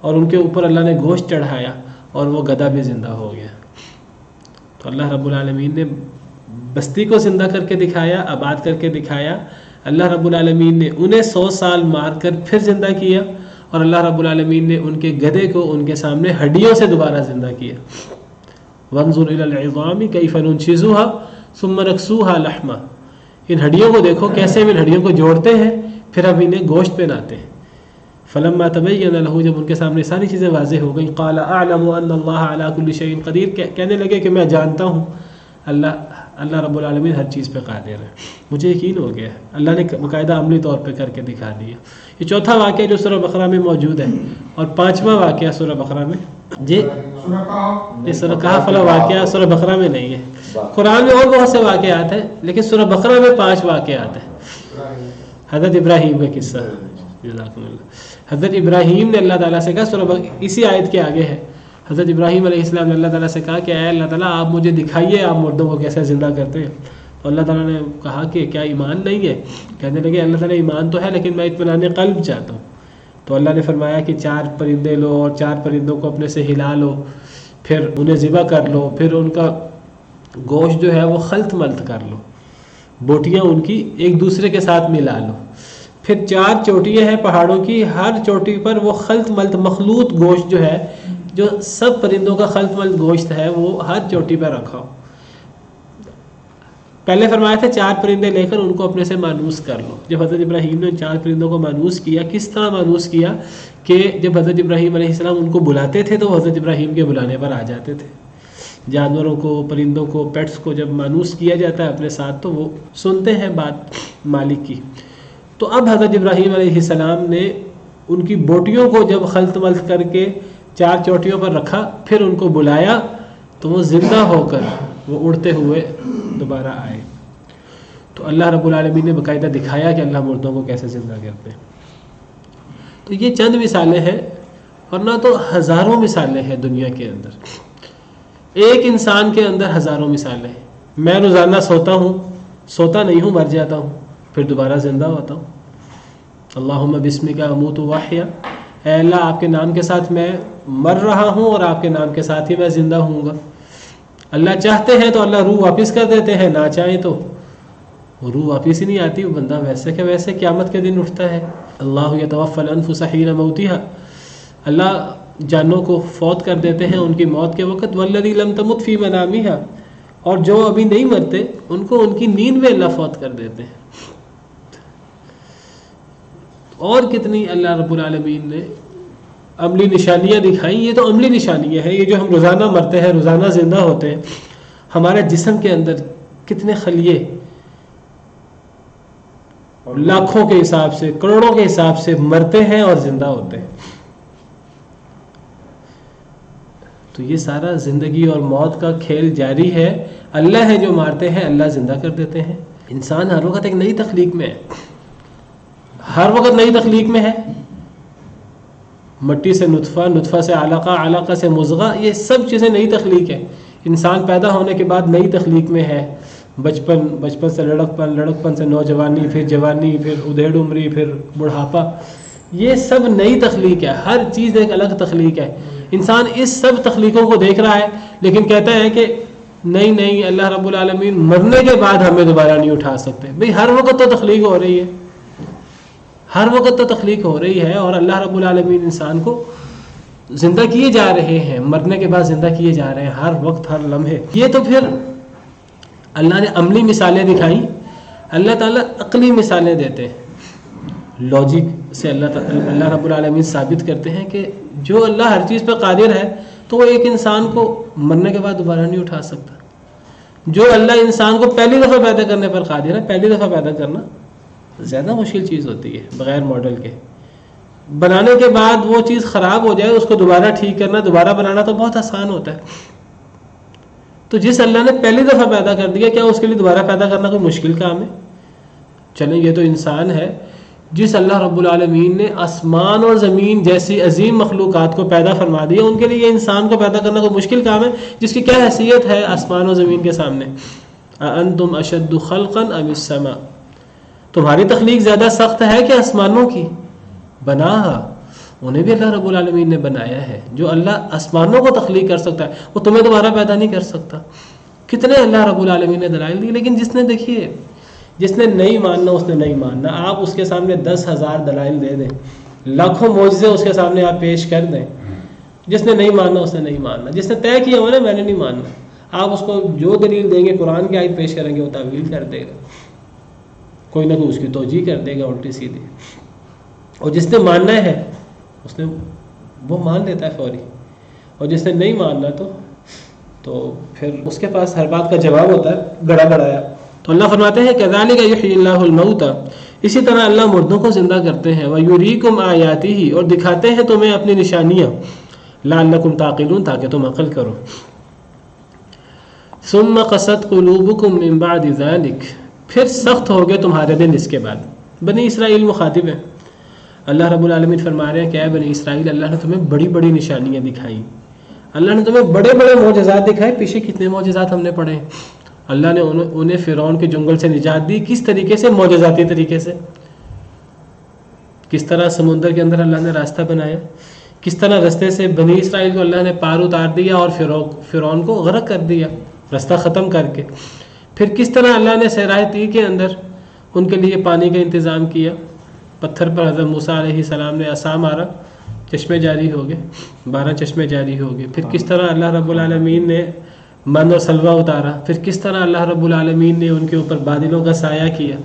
اور ان کے اوپر اللہ نے گوشت چڑھایا اور وہ گدھا بھی زندہ ہو گیا. تو اللہ رب العالمین نے بستی کو زندہ کر کے دکھایا، آباد کر کے دکھایا. اللہ رب العالمین نے انہیں 100 سال مار کر پھر زندہ کیا، اور اللہ رب العالمین نے ان کے گدھے کو ان کے سامنے ہڈیوں سے دوبارہ زندہ کیا. وانظر الی العظام کیف ننشزها ثم نکسوها لحما، ان ہڈیوں کو دیکھو کیسے ہم ان ہڈیوں کو جوڑتے ہیں پھر اب انہیں گوشت پہناتے ہیں. فلما تبین له، جب ان کے سامنے ساری چیزیں واضح ہو گئیں، قال اعلم ان اللہ علی کل شیء قدیر، کہنے لگے کہ میں جانتا ہوں اللہ رب العالمین ہر چیز پہ قادر ہے. مجھے یقین ہو گیا، اللہ نے باقاعدہ عملی طور پہ کر کے دکھا دیا. یہ چوتھا واقعہ جو سورہ بقرہ میں موجود ہے، اور 5واں واقعہ سورہ بقرہ میں، جی یہ سورہ کہف والا واقعہ سورہ بقرہ میں نہیں ہے. قرآن میں اور بہت سے واقعات ہیں، لیکن سورہ بقرہ میں 5 واقعات ہیں. حضرت ابراہیم کا قصہ. جزاکم اللہ. حضرت ابراہیم نے اللہ تعالیٰ سے کہا، سورہ اسی آیت کے آگے ہے، حضرت ابراہیم علیہ السلام نے اللہ تعالیٰ سے کہا کہ اے اللہ تعالیٰ آپ مجھے دکھائیے آپ مردوں کو کیسے زندہ کرتے ہیں. تو اللہ تعالیٰ نے کہا کہ کیا ایمان نہیں ہے؟ کہنے لگے اللہ تعالیٰ ایمان تو ہے لیکن میں اطمینان قلب چاہتا ہوں. تو اللہ نے فرمایا کہ 4 پرندے لو اور 4 پرندوں کو اپنے سے ہلا لو، پھر انہیں ذبح کر لو، پھر ان کا گوشت جو ہے وہ خلط ملط کر لو، بوٹیاں ان کی ایک دوسرے کے ساتھ ملا لو، پھر 4 چوٹیاں ہیں پہاڑوں کی، ہر چوٹی پر وہ خلط ملط مخلوط گوشت جو ہے، جو سب پرندوں کا خلط ملط گوشت ہے وہ ہر چوٹی پر رکھا ہو. پہلے فرمایا تھا 4 پرندے لے کر ان کو اپنے سے مانوس کر لو. جب حضرت ابراہیم نے 4 پرندوں کو مانوس کیا، کس طرح مانوس کیا کہ جب حضرت ابراہیم علیہ السلام ان کو بلاتے تھے تو وہ حضرت ابراہیم کے بلانے پر آ جاتے تھے. جانوروں کو، پرندوں کو، پیٹس کو جب مانوس کیا جاتا ہے اپنے ساتھ تو وہ سنتے ہیں بات مالک کی. تو اب حضرت ابراہیم علیہ السلام نے ان کی بوٹیوں کو جب خلط ملط کر کے 4 چوٹیوں پر رکھا، پھر ان کو بلایا تو وہ زندہ ہو کر وہ اڑتے ہوئے دوبارہ آئے. تو اللہ رب العالمین نے باقاعدہ دکھایا کہ اللہ مردوں کو کیسے زندہ کرتے ہیں. تو یہ چند مثالیں ہیں، اور نہ تو ہزاروں مثالیں ہیں دنیا کے اندر. ایک انسان کے اندر ہزاروں مثالیں ہیں. میں روزانہ سوتا نہیں ہوں، مر جاتا ہوں، پھر دوبارہ زندہ ہوتا ہوں. اللہم بسمک اموت واحیا، اے اللہ آپ کے نام کے ساتھ میں مر رہا ہوں اور آپ کے نام کے ساتھ ہی میں زندہ ہوں گا. اللہ چاہتے ہیں تو اللہ روح واپس کر دیتے ہیں، نہ چاہیں تو وہ روح واپس ہی نہیں آتی، وہ بندہ ویسے کہ ویسے قیامت کے دن اٹھتا ہے. اللہ یتوفی الانفس حین موتها، اللہ جانوں کو فوت کر دیتے ہیں ان کی موت کے وقت. والذی لم تمت فی منامها، اور جو ابھی نہیں مرتے ان کو ان کی نیند میں اللہ فوت کر دیتے ہیں. اور کتنی اللہ رب العالمین نے عملی نشانیاں دکھائیں. یہ تو عملی نشانیاں ہیں، یہ جو ہم روزانہ مرتے ہیں، روزانہ زندہ ہوتے ہیں. ہمارے جسم کے اندر کتنے خلیے لاکھوں کے حساب سے، کروڑوں کے حساب سے مرتے ہیں اور زندہ ہوتے ہیں. تو یہ سارا زندگی اور موت کا کھیل جاری ہے. اللہ ہے جو مارتے ہیں، اللہ زندہ کر دیتے ہیں. انسان ہر وقت ایک نئی تخلیق میں ہے، ہر وقت نئی تخلیق میں ہے. مٹی سے نطفہ، نطفہ سے علقہ، علقہ سے مضغہ، یہ سب چیزیں نئی تخلیق ہے. انسان پیدا ہونے کے بعد نئی تخلیق میں ہے. بچپن سے لڑکپن سے نوجوانی، پھر جوانی، پھر ادھیڑ عمری، پھر بڑھاپا، یہ سب نئی تخلیق ہے. ہر چیز ایک الگ تخلیق ہے. انسان اس سب تخلیقوں کو دیکھ رہا ہے لیکن کہتا ہے کہ نہیں اللہ رب العالمین مرنے کے بعد ہمیں دوبارہ نہیں اٹھا سکتے. بھئی ہر وقت تو تخلیق ہو رہی ہے، ہر وقت تو تخلیق ہو رہی ہے، اور اللہ رب العالمین انسان کو زندہ کیے جا رہے ہیں، مرنے کے بعد زندہ کیے جا رہے ہیں ہر وقت، ہر لمحے. یہ تو پھر اللہ نے عملی مثالیں دکھائیں. اللہ تعالیٰ عقلی مثالیں دیتے ہیں. لاجک سے اللہ رب العالمین ثابت کرتے ہیں کہ جو اللہ ہر چیز پہ قادر ہے تو وہ ایک انسان کو مرنے کے بعد دوبارہ نہیں اٹھا سکتا. جو اللہ انسان کو پہلی دفعہ پیدا کرنے پر قادر ہے، پہلی دفعہ پیدا کرنا زیادہ مشکل چیز ہوتی ہے بغیر ماڈل کے. بنانے کے بعد وہ چیز خراب ہو جائے، اس کو دوبارہ ٹھیک کرنا، دوبارہ بنانا تو بہت آسان ہوتا ہے. تو جس اللہ نے پہلی دفعہ پیدا کر دیا، کیا اس کے لیے دوبارہ پیدا کرنا کوئی مشکل کام ہے؟ چلیں یہ تو انسان ہے. جس اللہ رب العالمین نے آسمان اور زمین جیسی عظیم مخلوقات کو پیدا فرما دیا، ان کے لیے یہ انسان کو پیدا کرنا کوئی مشکل کام ہے جس کی کیا حیثیت ہے آسمان اور زمین کے سامنے؟ اَأَنْتُمْ أَشَدُّ خَلْقًا أَمِ السَّمَاءُ، تمہاری تخلیق زیادہ سخت ہے کہ آسمانوں کی؟ بناہا، انہیں بھی اللہ رب العالمین نے بنایا ہے. جو اللہ آسمانوں کو تخلیق کر سکتا ہے وہ تمہیں دوبارہ پیدا نہیں کر سکتا. کتنے اللہ رب العالمین نے دلائل دی. لیکن جس نے نہیں ماننا اس نے نہیں ماننا. آپ اس کے سامنے 10,000 دلائل دے دیں، لاکھوں معجزے اس کے سامنے آپ پیش کر دیں، جس نے نہیں ماننا اس نے نہیں ماننا. جس نے طے کیا ہوا نا میں نے نہیں ماننا، آپ اس کو جو دلیل دیں گے، قرآن کی آیت پیش کریں گے، وہ تعویل کر دے گا، کوئی نہ کوئی اس کی توجیہ کر دے گا الٹی سیدھی. اور جس نے ماننا ہے اس نے وہ مان لیتا ہے فوری، اور جس نے نہیں ماننا تو پھر اس کے پاس ہر بات کا جواب ہوتا ہے گڑا گڑایا. تو اللہ فرماتے ہیں کذالک یحیی اللہ الموتى، اسی طرح اللہ مردوں کو زندہ کرتے ہیں. ویریکم آیاتہ، اور دکھاتے ہیں تمہیں اپنی نشانیاں. لعلکم تعقلون، تاکہ تم عقل کرو. ثم قست قلوبکم من بعد ذلک، پھر سخت ہو گئے تمہارے دل اس کے بعد. بنی اسرائیل مخاطب ہیں. اللہ رب العالمین فرما رہے ہیں کہ اے بنی اسرائیل، اللہ نے تمہیں بڑی بڑی نشانیاں دکھائیں، اللہ نے تمہیں بڑے بڑے معجزات دکھائے. پیچھے کتنے معجزات ہم نے پڑھے ہیں. اللہ نے انہیں فرعون کے جنگل سے نجات دی. کس طریقے سے؟ معجزاتی طریقے سے. کس طرح سمندر کے اندر اللہ نے راستہ بنایا، کس طرح رستے سے بنی اسرائیل کو اللہ نے پار اتار دیا اور فرعون کو غرق کر دیا رستہ ختم کر کے. پھر کس طرح اللہ نے صحرائے طی کے اندر ان کے لیے پانی کا انتظام کیا. پتھر پر حضرت موسیٰ علیہ السلام نے عصا مارا، چشمے جاری ہو گئے، 12 چشمے جاری ہو گئے. پھر کس طرح اللہ رب العالمین نے من اور سلوہ اتارا. پھر کس طرح اللہ رب العالمین نے ان کے اوپر بادلوں کا سایہ کیا.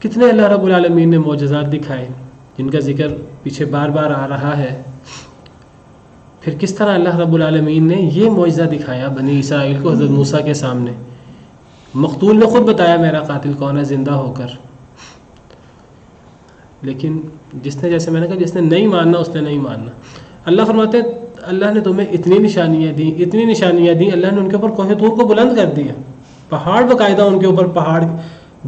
کتنے اللہ رب العالمین نے معجزات دکھائے جن کا ذکر پیچھے بار بار آ رہا ہے. پھر کس طرح اللہ رب العالمین نے یہ معجزہ دکھایا بنی اسرائیل کو حضرت موسیٰ کے سامنے. مقتول نے خود بتایا میرا قاتل کون ہے زندہ ہو کر. لیکن جس نے، جیسے میں نے کہا، جس نے نہیں ماننا اس نے نہیں ماننا. اللہ فرماتے ہیں اللہ نے تمہیں اتنی نشانیاں دیں، اتنی نشانیاں دیں، اللہ نے ان کے اوپر کوہ طور کو بلند کر دیا. پہاڑ باقاعدہ ان کے اوپر، پہاڑ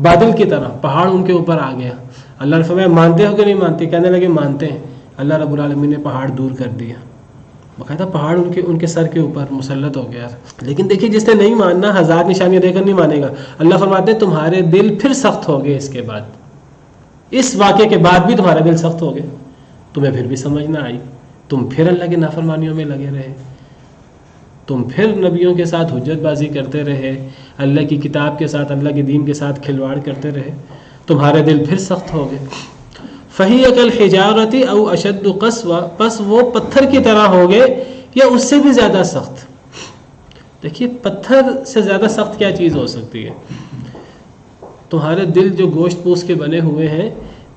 بادل کی طرح پہاڑ ان کے اوپر آ گیا. اللہ نے فرمایا مانتے ہو کہ نہیں مانتے؟ کہنے لگے مانتے ہیں. اللہ رب العالمین نے پہاڑ دور کر دیا. باقاعدہ پہاڑ ان کے سر کے اوپر مسلط ہو گیا. لیکن دیکھیے جس نے نہیں ماننا 1000 نشانیاں دے کر نہیں مانے گا. اللہ فرماتے ہیں تمہارے دل پھر سخت ہو گئے. اس کے بعد، اس واقعے کے بعد بھی تمہارے دل سخت ہو گئے. تمہیں پھر بھی سمجھ نہ آئی. تم پھر اللہ کی نافرمانیوں میں لگے رہے. تم پھر نبیوں کے ساتھ حجت بازی کرتے رہے، اللہ کی کتاب کے ساتھ، اللہ کے دین کے ساتھ کھلواڑ کرتے رہے. تمہارے دل پھر سخت ہو گئے. فَهِيَ كَالْحِجَارَةِ أَوْ أَشَدُّ قَسْوَةً، پس وہ پتھر کی طرح ہو گئے یا اس سے بھی زیادہ سخت. دیکھیے پتھر سے زیادہ سخت کیا چیز ہو سکتی ہے؟ تمہارے دل جو گوشت پوست کے بنے ہوئے ہیں،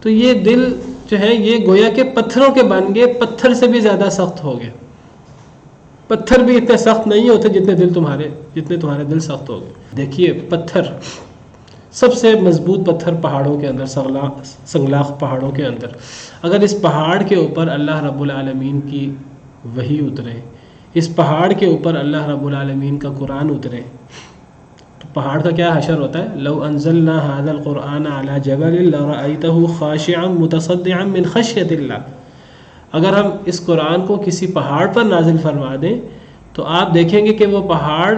تو یہ دل جو ہے یہ گویا کہ پتھروں کے بن گئے، پتھر سے بھی زیادہ سخت ہو گئے. پتھر بھی اتنے سخت نہیں ہوتے جتنے تمہارے دل سخت ہو گئے. دیکھیے پتھر، سب سے مضبوط پتھر پہاڑوں کے اندر، سنگلاخ پہاڑوں کے اندر، اگر اس پہاڑ کے اوپر اللہ رب العالمین کی وحی اترے، اس پہاڑ کے اوپر اللہ رب العالمین کا قرآن اترے، تو پہاڑ کا کیا حشر ہوتا ہے؟ لو انزلنا هذا القرآن على جبل لرأيته خاشعا متصدعا من خشية اللہ. اگر ہم اس قرآن کو کسی پہاڑ پر نازل فرما دیں تو آپ دیکھیں گے کہ وہ پہاڑ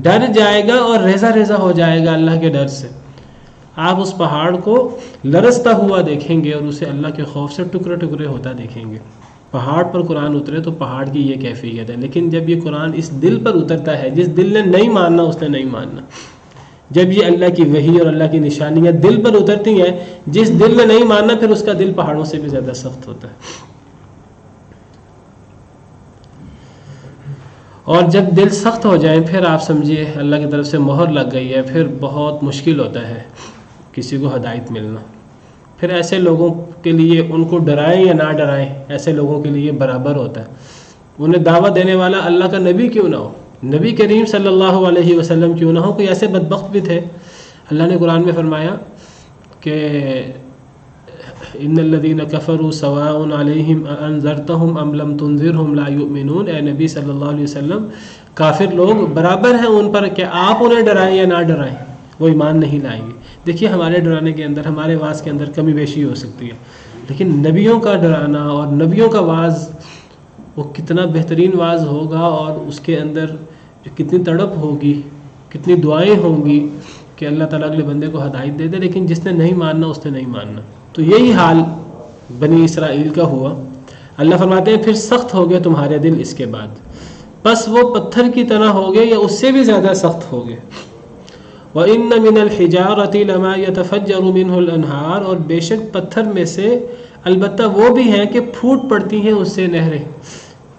ڈر جائے گا اور ریزہ ریزہ ہو جائے گا اللہ کے ڈر سے. آپ اس پہاڑ کو لرزتا ہوا دیکھیں گے اور اسے اللہ کے خوف سے ٹکڑے ٹکڑے ہوتا دیکھیں گے. پہاڑ پر قرآن اترے تو پہاڑ کی یہ کیفیت ہے. لیکن جب یہ قرآن اس دل پر اترتا ہے، جس دل نے نہیں ماننا اس نے نہیں ماننا. جب یہ اللہ کی وحی اور اللہ کی نشانیاں دل پر اترتی ہیں، جس دل نے نہیں ماننا پھر اس کا دل پہاڑوں سے بھی زیادہ سخت ہوتا ہے. اور جب دل سخت ہو جائیں پھر آپ سمجھیے اللہ کی طرف سے مہر لگ گئی ہے، پھر بہت مشکل ہوتا ہے کسی کو ہدایت ملنا. پھر ایسے لوگوں کے لیے ان کو ڈرائیں یا نہ ڈرائیں، ایسے لوگوں کے لیے برابر ہوتا ہے. انہیں دعوت دینے والا اللہ کا نبی کیوں نہ ہو، نبی کریم صلی اللہ علیہ وسلم کیوں نہ ہو. کوئی ایسے بدبخت بھی تھے. اللہ نے قرآن میں فرمایا کہ ان الذين كفروا سواء عليهم انذرتهم ام لم تنذرهم لا يؤمنون. اے نبی صلی اللہ علیہ وسلم، کافر لوگ برابر ہیں ان پر کہ آپ انہیں ڈرائیں یا نہ ڈرائیں، وہ ایمان نہیں لائیں گے. دیکھیے ہمارے ڈرانے کے اندر، ہمارے واز کے اندر کمی بیشی ہو سکتی ہے، لیکن نبیوں کا ڈرانا اور نبیوں کا واز وہ کتنا بہترین واز ہوگا، اور اس کے اندر کتنی تڑپ ہوگی، کتنی دعائیں ہوں گی کہ اللہ تعالیٰ اگلے بندے کو ہدایت دے دے. لیکن جس نے نہیں ماننا اس نے نہیں ماننا. تو یہی حال بنی اسرائیل کا ہوا. اللہ فرماتے ہیں پھر سخت ہو گئے تمہارے دل اس کے بعد، بس وہ پتھر کی طرح ہو گئے یا اس سے بھی زیادہ سخت ہو گئے. وَإِنَّ مِنَ الْحِجَارَةِ لَمَا يَتَفَجَّرُ مِنْهُ الْأَنْهَارُ، اور بے شک پتھر میں سے البتہ وہ بھی ہیں کہ پھوٹ پڑتی ہیں اس سے نہریں.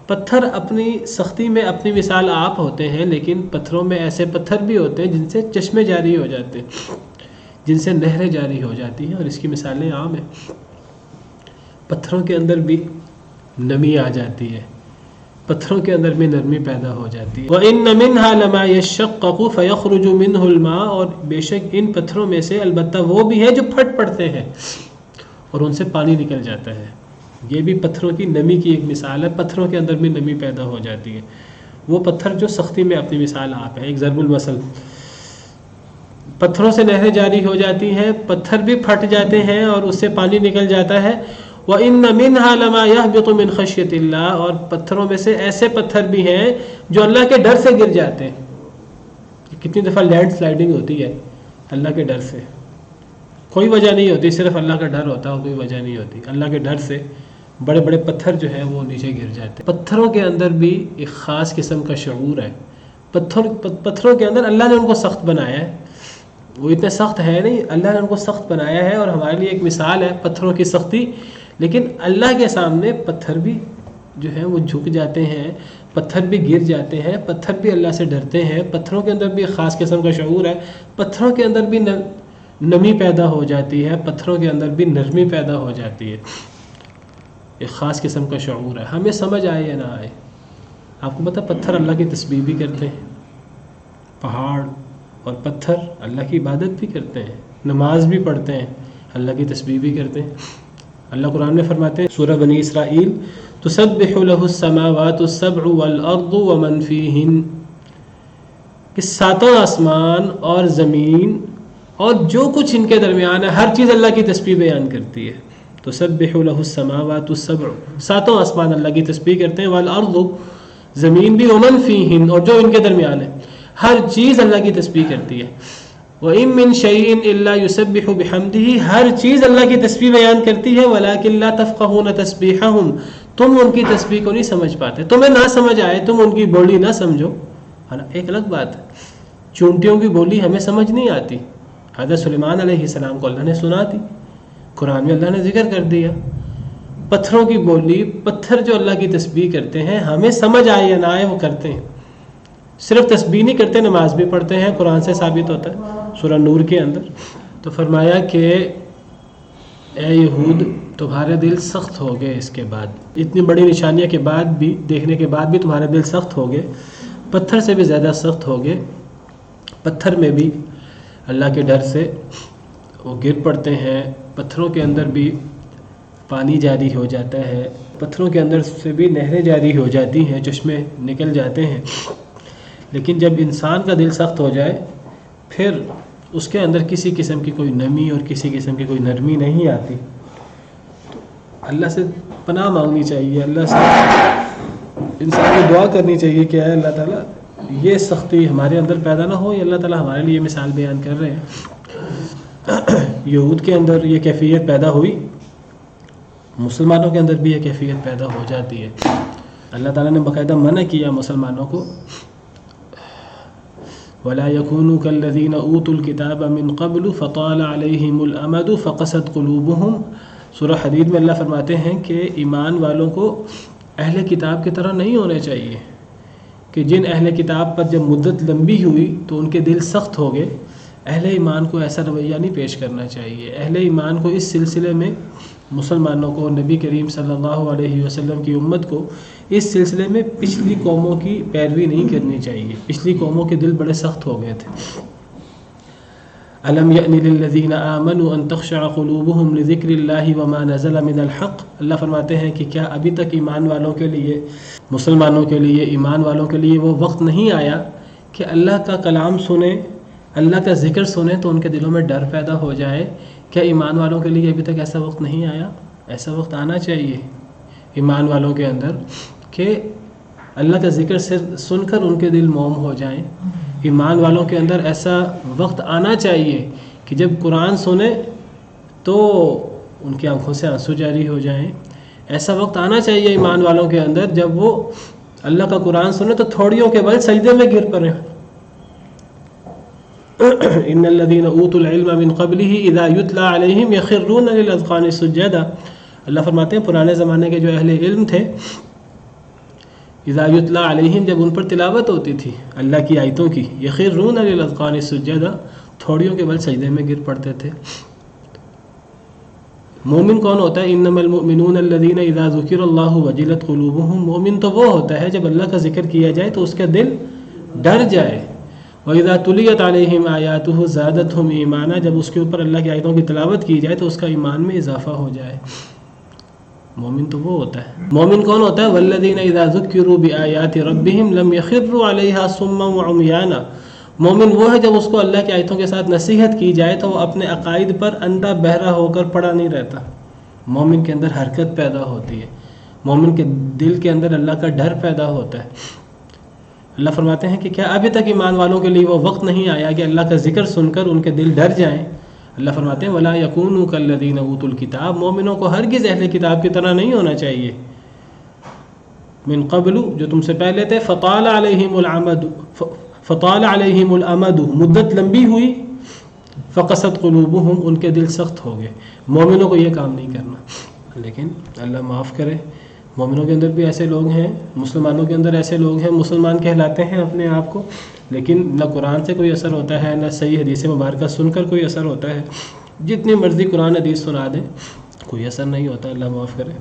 پتھر اپنی سختی میں اپنی مثال آپ ہوتے ہیں، لیکن پتھروں میں ایسے پتھر بھی ہوتے ہیں جن سے چشمے جاری ہو جاتے ہیں، جن سے نہریں جاری ہو جاتی ہیں، اور اس کی مثالیں عام ہیں. پتھروں کے اندر بھی نمی آ جاتی ہے، پتھروں کے اندر بھی نرمی پیدا ہو جاتی ہے. وَإِنَّ مِنْهَا لَمَا يَشَّقَّقُ فَيَخْرُجُ مِنْهُ الْمَاءُ، اور بے شک ان پتھروں میں سے البتہ وہ بھی ہے جو پھٹ پڑتے ہیں اور ان سے پانی نکل جاتا ہے. یہ بھی پتھروں کی نمی کی ایک مثال ہے. پتھروں کے اندر بھی نمی پیدا ہو جاتی ہے. وہ پتھر جو سختی میں اپنی مثال آپ ہے. ایک ضرب المثل پتھروں سے نہریں جاری ہو جاتی ہیں، پتھر بھی پھٹ جاتے ہیں اور اس سے پانی نکل جاتا ہے۔ وَإِنَّ مِنْهَا لَمَا يَهْبِطُ مِنْ خَشْيَةِ اللَّهِ، اور پتھروں میں سے ایسے پتھر بھی ہیں جو اللہ کے ڈر سے گر جاتے ہیں۔ کتنی دفعہ لینڈ سلائڈنگ ہوتی ہے اللہ کے ڈر سے، کوئی وجہ نہیں ہوتی، صرف اللہ کا ڈر ہوتا ہے، کوئی وجہ نہیں ہوتی، اللہ کے ڈر سے بڑے بڑے پتھر جو ہیں وہ نیچے گر جاتے ہیں۔ پتھروں کے اندر بھی ایک خاص قسم کا شعور ہے۔ پتھروں کے اندر اللہ نے ان کو سخت بنایا ہے، وہ اتنے سخت ہے نہیں، اللہ نے ان کو سخت بنایا ہے، اور ہمارے لیے ایک مثال ہے پتھروں کی سختی۔ لیکن اللہ کے سامنے پتھر بھی جو ہیں وہ جھک جاتے ہیں، پتھر بھی گر جاتے ہیں، پتھر بھی اللہ سے ڈرتے ہیں۔ پتھروں کے اندر بھی ایک خاص قسم کا شعور ہے، پتھروں کے اندر بھی نمی پیدا ہو جاتی ہے، پتھروں کے اندر بھی نرمی پیدا ہو جاتی ہے، ایک خاص قسم کا شعور ہے۔ ہمیں سمجھ آئے یا نہ آئے، آپ کو پتہ پتھر اللہ کی تسبیح بھی کرتے ہیں، پہاڑ اور پتھر اللہ کی عبادت بھی کرتے ہیں، نماز بھی پڑھتے ہیں، اللہ کی تسبیح بھی کرتے ہیں۔ اللہ قرآن میں فرماتے ہیں سورہ بنی اسرائیل، تسبح له السماوات السبع والارض ومن فیہن، کہ ساتوں آسمان اور زمین اور جو کچھ ان کے درمیان ہے، ہر چیز اللہ کی تسبیح بیان کرتی ہے۔ تسبح له السماوات السبع، ساتوں آسمان اللہ کی تسبیح کرتے ہیں، والارض، زمین بھی، ومن فیہن، اور جو ان کے درمیان ہے، ہر چیز اللہ کی تسبیح کرتی ہے۔ وَإِن مِّن شَيْءٍ إِلَّا يُسَبِّحُ بِحَمْدِهِ، ہر چیز اللہ کی تسبیح بیان کرتی ہے، وَلَٰكِن لَّا تَفْقَهُونَ تَسْبِيحَهُمْ، تم ان کی تسبیح کو نہیں سمجھ پاتے، تمہیں نہ سمجھ آئے، تم ان کی بولی نہ سمجھو۔ ایک الگ بات ہے، چونٹیوں کی بولی ہمیں سمجھ نہیں آتی، حضرت سلیمان علیہ السلام کو اللہ نے سنا دی، قرآن میں اللہ نے ذکر کر دیا۔ پتھروں کی بولی، پتھر جو اللہ کی تسبیح کرتے ہیں، ہمیں سمجھ آئے یا نہ آئے وہ کرتے ہیں۔ صرف تسبیح نہیں کرتے، نماز بھی پڑھتے ہیں، قرآن سے ثابت ہوتا ہے سورہ نور کے اندر۔ تو فرمایا کہ اے یہود، تمہارے دل سخت ہو گئے، اس کے بعد اتنی بڑی نشانیاں کے بعد بھی، دیکھنے کے بعد بھی تمہارے دل سخت ہو گئے، پتھر سے بھی زیادہ سخت ہو گئے، پتھر میں بھی اللہ کے ڈر سے وہ گر پڑتے ہیں، پتھروں کے اندر بھی پانی جاری ہو جاتا ہے، پتھروں کے اندر سے بھی نہریں جاری ہو جاتی ہیں، چشمے نکل جاتے ہیں۔ لیکن جب انسان کا دل سخت ہو جائے، پھر اس کے اندر کسی قسم کی کوئی نمی اور کسی قسم کی کوئی نرمی نہیں آتی۔ تو اللہ سے پناہ مانگنی چاہیے، اللہ سے انسان کو دعا کرنی چاہیے کہ اے اللہ تعالیٰ یہ سختی ہمارے اندر پیدا نہ ہو۔ یہ اللہ تعالیٰ ہمارے لیے مثال بیان کر رہے ہیں، یہود کے اندر یہ کیفیت پیدا ہوئی، مسلمانوں کے اندر بھی یہ کیفیت پیدا ہو جاتی ہے۔ اللہ تعالیٰ نے باقاعدہ منع کیا مسلمانوں کو، وَلَا يَكُونُوا كَالَّذِينَ أُوتُوا الْكِتَابَ مِنْ قَبْلُ فَطَالَ عَلَيْهِمُ الْأَمَدُ فَقَسَتْ قُلُوبُهُمْ۔ سورہ حدید میں اللہ فرماتے ہیں کہ ایمان والوں کو اہل کتاب کی طرح نہیں ہونے چاہیے، کہ جن اہل کتاب پر جب مدت لمبی ہوئی تو ان کے دل سخت ہو گئے۔ اہل ایمان کو ایسا رویہ نہیں پیش کرنا چاہیے۔ اہل ایمان کو اس سلسلے میں، مسلمانوں کو، نبی کریم صلی اللہ علیہ وسلم کی امت کو اس سلسلے میں پچھلی قوموں کی پیروی نہیں کرنی چاہیے۔ پچھلی قوموں کے دل بڑے سخت ہو گئے تھے۔ أَلَمْ يَأْنِ لِلَّذِينَ آمَنُوا أَن تَخْشَعَ قُلُوبُهُمْ لِذِكْرِ اللَّهِ وَمَا نَزَلَ مِنَ الْحَقِّ۔ اللہ فرماتے ہیں کہ کیا ابھی تک ایمان والوں کے لیے، مسلمانوں کے لیے، ایمان والوں کے لیے وہ وقت نہیں آیا کہ اللہ کا کلام سنیں، اللہ کا ذکر سنیں تو ان کے دلوں میں ڈر پیدا ہو جائے؟ کیا ایمان والوں کے لیے ابھی تک ایسا وقت نہیں آیا؟ ایسا وقت آنا چاہیے ایمان والوں کے اندر کہ اللہ کا ذکر سے سن کر ان کے دل موم ہو جائیں۔ ایمان والوں کے اندر ایسا وقت آنا چاہیے کہ جب قرآن سنیں تو ان کی آنکھوں سے آنسو جاری ہو جائیں۔ ایسا وقت آنا چاہیے ایمان والوں کے اندر جب وہ اللہ کا قرآن سنیں تو تھوڑیوں کے بل سجدے میں گر پڑیں۔ ان الذين اوتوا العلم من قبله اذا يتلى عليهم يخرون للاذقان سجدا۔ اللہ فرماتے ہیں پرانے زمانے کے جو اہل علم تھے، اذا يتلى عليهم، جب ان پر تلاوت ہوتی تھی اللہ کی آیتوں کی، يخرون للاذقان سجدا، تھوڑیوں کے بل سجدے میں گر پڑتے تھے۔ مومن کون ہوتا ہے؟ انما المؤمنون الذين اذا ذكر الله وجلت قلوبهم۔ مومن تو وہ ہوتا ہے جب اللہ کا ذکر کیا جائے تو اس کا دل ڈر جائے۔ وَإِذَا تُلِيَتْ عَلَيْهِمْ آيَاتُهُ زَادَتْهُمْ إِيمَانًا، جب اس کے اوپر اللہ کی آیتوں کی تلاوت کی جائے تو اس کا ایمان میں اضافہ ہو جائے۔ مومن تو وہ ہوتا ہے۔ مومن کون ہوتا ہے؟ وَالَّذِينَ إِذَا ذُكِّرُوا بِآيَاتِ رَبِّهِمْ لَمْ يَخِرُّوا عَلَيْهَا صُمًّا وَعُمْيَانًا مومن وہ ہے جب اس کو اللہ کی آیتوں کے ساتھ نصیحت کی جائے تو وہ اپنے عقائد پر اندھا بہرا ہو کر پڑا نہیں رہتا. مومن کے اندر حرکت پیدا ہوتی ہے، مومن کے دل کے اندر اللہ کا ڈر پیدا ہوتا ہے. اللہ فرماتے ہیں کہ کیا ابھی تک ایمان والوں کے لیے وہ وقت نہیں آیا کہ اللہ کا ذکر سن کر ان کے دل ڈر جائیں. اللہ فرماتے ہیں وَلَا يَكُونُوا كَالَّذِينَ أُوتُوا الْكِتَابَ، مومنوں کو ہرگز اہل کتاب کی طرح نہیں ہونا چاہیے. من قبل، جو تم سے پہلے تھے، فطال علیہم الامد، مدت لمبی ہوئی، فقست قلوبہم، ان کے دل سخت ہو گئے. مومنوں کو یہ کام نہیں کرنا. لیکن اللہ معاف کرے، مومنوں کے اندر بھی ایسے لوگ ہیں، مسلمانوں کے اندر ایسے لوگ ہیں، مسلمان کہلاتے ہیں اپنے آپ کو، لیکن نہ قرآن سے کوئی اثر ہوتا ہے، نہ صحیح حدیث مبارکہ سن کر کوئی اثر ہوتا ہے. جتنی مرضی قرآن حدیث سنا دیں کوئی اثر نہیں ہوتا. اللہ معاف کرے.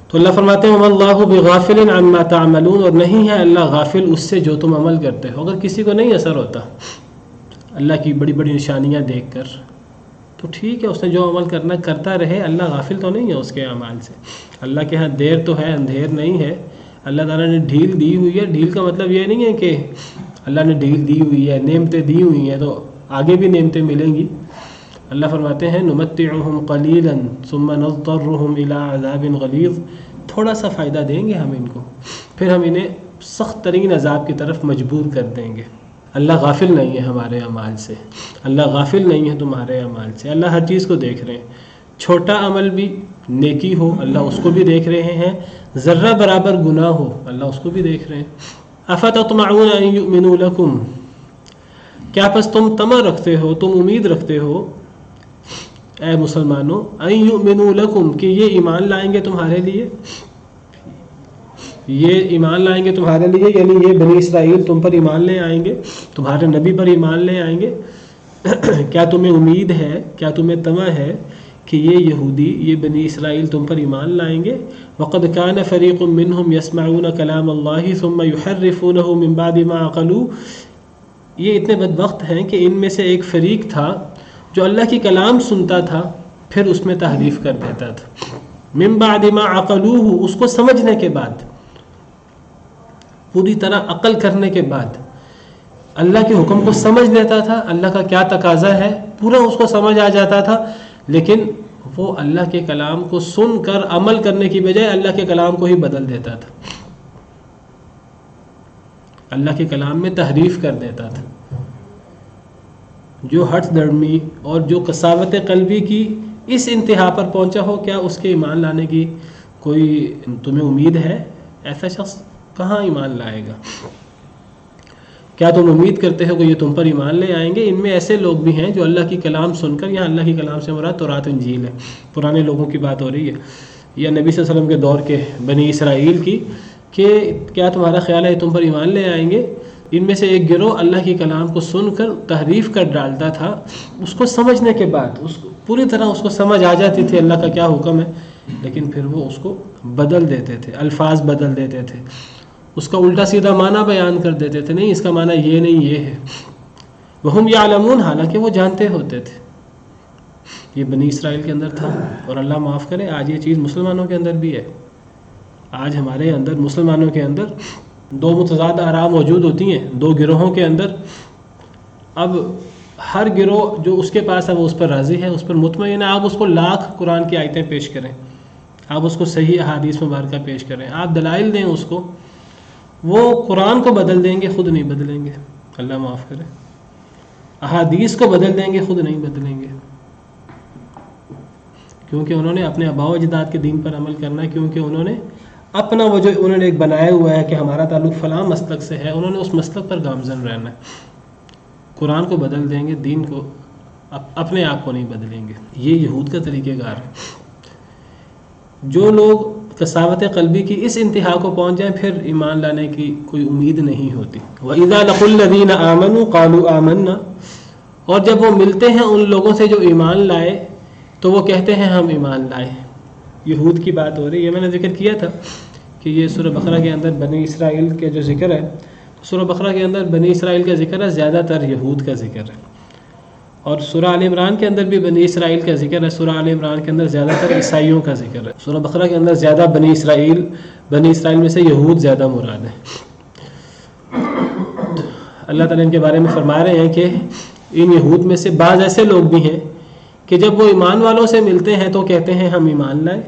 تو اللہ فرماتے ہیں وَمَا اللَّهُ بِغَافِلٍ عَمَّا تَعْمَلُونَ، اور نہیں ہے اللہ غافل اس سے جو تم عمل کرتے ہو. اگر کسی کو نہیں اثر ہوتا اللہ کی بڑی بڑی نشانیاں دیکھ کر تو ٹھیک ہے، اس نے جو عمل کرنا کرتا رہے. اللہ غافل تو نہیں ہے اس کے اعمال سے. اللہ کے ہاں دیر تو ہے، اندھیر نہیں ہے. اللہ تعالیٰ نے ڈھیل دی ہوئی ہے. ڈھیل کا مطلب یہ نہیں ہے کہ اللہ نے ڈھیل دی ہوئی ہے، نعمتیں دی ہوئی ہیں تو آگے بھی نعمتیں ملیں گی. اللہ فرماتے ہیں نمتعہم قلیلا ثم نضطرہم الی عذاب غلیظ، تھوڑا سا فائدہ دیں گے ہم ان کو، پھر ہم انہیں سخت ترین عذاب کی طرف مجبور کر دیں گے. اللہ غافل نہیں ہے ہمارے اعمال سے، اللہ غافل نہیں ہے تمہارے اعمال سے. اللہ ہر چیز کو دیکھ رہے ہیں. چھوٹا عمل بھی نیکی ہو اللہ اس کو بھی دیکھ رہے ہیں، ذرہ برابر گناہ ہو اللہ اس کو بھی دیکھ رہے ہیں. افتطمعون ان یؤمنوا لکم، کیا پس تم طمع رکھتے ہو، تم امید رکھتے ہو اے مسلمانوں، ان یؤمنوا لکم، کہ یہ ایمان لائیں گے تمہارے لیے، یہ ایمان لائیں گے تمہارے لیے، یعنی یہ بنی اسرائیل تم پر ایمان لے آئیں گے، تمہارے نبی پر ایمان لے آئیں گے. کیا تمہیں امید ہے، کیا تمہیں طمع ہے کہ یہ یہودی، یہ بنی اسرائیل تم پر ایمان لائیں گے؟ وقد كان فريق منهم يسمعون كلام الله ثم يحرفونه من بعد ما عقلوه، یہ اتنے بدبخت ہیں کہ ان میں سے ایک فریق تھا جو اللہ کی کلام سنتا تھا پھر اس میں تحریف کر دیتا تھا. من بعد ما عقلوه، اس کو سمجھنے کے بعد، پوری طرح عقل کرنے کے بعد اللہ کے حکم کو سمجھ لیتا تھا، اللہ کا کیا تقاضا ہے پورا اس کو سمجھ آ جاتا تھا، لیکن وہ اللہ کے کلام کو سن کر عمل کرنے کی بجائے اللہ کے کلام کو ہی بدل دیتا تھا، اللہ کے کلام میں تحریف کر دیتا تھا. جو ہٹ درمی اور جو قساوت قلبی کی اس انتہا پر پہنچا ہو، کیا اس کے ایمان لانے کی کوئی تمہیں امید ہے؟ ایسا شخص کہاں ایمان لائے گا؟ کیا تم امید کرتے ہو کہ یہ تم پر ایمان لے آئیں گے؟ ان میں ایسے لوگ بھی ہیں جو اللہ کی کلام سن کر، یہاں اللہ کی کلام سے مراد تورات انجیل ہے، پرانے لوگوں کی بات ہو رہی ہے، یا نبی صلی اللہ علیہ وسلم کے دور کے بنی اسرائیل کی، کہ کیا تمہارا خیال ہے تم پر ایمان لے آئیں گے؟ ان میں سے ایک گروہ اللہ کی کلام کو سن کر تحریف کر ڈالتا تھا، اس کو سمجھنے کے بعد اس کو پوری طرح اس کو سمجھ آ جاتی تھی اللہ کا کیا حکم ہے، لیکن پھر وہ اس کو بدل دیتے تھے، الفاظ بدل دیتے تھے، اس کا الٹا سیدھا معنی بیان کر دیتے تھے، نہیں اس کا معنی یہ نہیں یہ ہے. وہم یعلمون، حالانکہ وہ جانتے ہوتے تھے. یہ بنی اسرائیل کے اندر تھا، اور اللہ معاف کرے آج یہ چیز مسلمانوں کے اندر بھی ہے. آج ہمارے اندر مسلمانوں کے اندر دو متضاد آراء موجود ہوتی ہیں دو گروہوں کے اندر. اب ہر گروہ جو اس کے پاس ہے وہ اس پر راضی ہے، اس پر مطمئن ہے. آپ اس کو لاکھ قرآن کی آیتیں پیش کریں، آپ اس کو صحیح احادیث مبارکہ پیش کریں، آپ دلائل دیں اس کو، وہ قرآن کو بدل دیں گے، خود نہیں بدلیں گے. اللہ معاف کرے. احادیث کو بدل دیں گے، خود نہیں بدلیں گے، کیونکہ انہوں نے اپنے آباء و اجداد کے دین پر عمل کرنا ہے، کیونکہ انہوں نے اپنا وہ جو انہوں نے ایک بنایا ہوا ہے کہ ہمارا تعلق فلاں مسلک سے ہے، انہوں نے اس مسلک پر گامزن رہنا ہے. قرآن کو بدل دیں گے، دین کو اپنے آپ کو نہیں بدلیں گے. یہ یہود کا طریقہ کار ہے. جو لوگ کساوت قلبی کی اس انتہا کو پہنچ جائیں پھر ایمان لانے کی کوئی امید نہیں ہوتی. وَإِذَا لَقُوا الَّذِينَ آمَنُوا قَالُوا آمَنَّا، اور جب وہ ملتے ہیں ان لوگوں سے جو ایمان لائے تو وہ کہتے ہیں ہم ایمان لائے. یہود کی بات ہو رہی ہے. میں نے ذکر کیا تھا کہ یہ سورہ بقرہ کے اندر بنی اسرائیل کے جو ذکر ہے، سورہ بقرہ کے اندر بنی اسرائیل کا ذکر ہے، زیادہ تر یہود کا ذکر ہے. اور سورہ آل عمران کے اندر بھی بنی اسرائیل کا ذکر ہے، سورہ آل عمران کے اندر زیادہ تر عیسائیوں کا ذکر ہے. سورہ بقرہ کے اندر زیادہ بنی اسرائیل میں سے یہود زیادہ مراد ہے. اللہ تعالیٰ ان کے بارے میں فرما رہے ہیں کہ ان یہود میں سے بعض ایسے لوگ بھی ہیں کہ جب وہ ایمان والوں سے ملتے ہیں تو کہتے ہیں ہم ایمان لائے،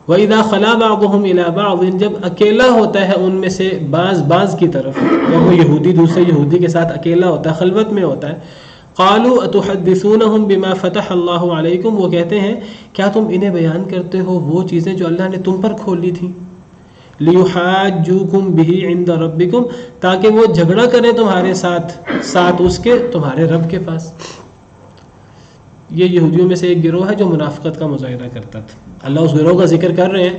وَإِذَا خَلَا بَعْضُهُمْ إِلَىٰ بَعْضٍ جب اکیلا ہوتا ہے ان میں سے بعض کی طرف، جب وہ یہودی دوسرے یہودی کے ساتھ اکیلا ہوتا ہے، خلوت میں ہوتا ہے، قَالُوا أَتُحَدِّثُونَهُم بِمَا فَتَحَ اللَّهُ عَلَيْكُمْ وہ کہتے ہیں کیا تم انہیں بیان کرتے ہو وہ چیزیں جو اللہ نے تم پر کھولی تھیں، لِيُحَاجُّوكُمْ بِهِ عِندَ رَبِّكُمْ تاکہ وہ جھگڑا کریں تمہارے ساتھ اس کے تمہارے رب کے پاس۔ یہ یہودیوں میں سے ایک گروہ ہے جو منافقت کا مظاہرہ کرتا تھا۔ اللہ اس گروہ کا ذکر کر رہے ہیں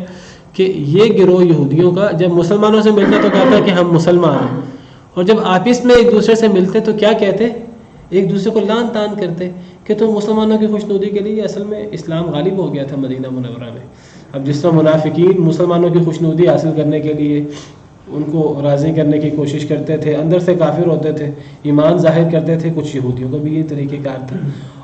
کہ یہ گروہ یہودیوں کا جب مسلمانوں سے ملتا تو کہتا کہ ہم مسلمان ہیں، اور جب آپس میں ایک دوسرے سے ملتے تو کیا کہتے، ایک دوسرے کو لان تان کرتے کہ تم مسلمانوں کی خوشنودی کے لیے، اصل میں اسلام غالب ہو گیا تھا مدینہ منورہ میں۔ اب جس طرح منافقین مسلمانوں کی خوشنودی حاصل کرنے کے لیے ان کو راضی کرنے کی کوشش کرتے تھے، اندر سے کافر ہوتے تھے، ایمان ظاہر کرتے تھے، کچھ یہودیوں کا بھی یہ طریقہ کار تھا،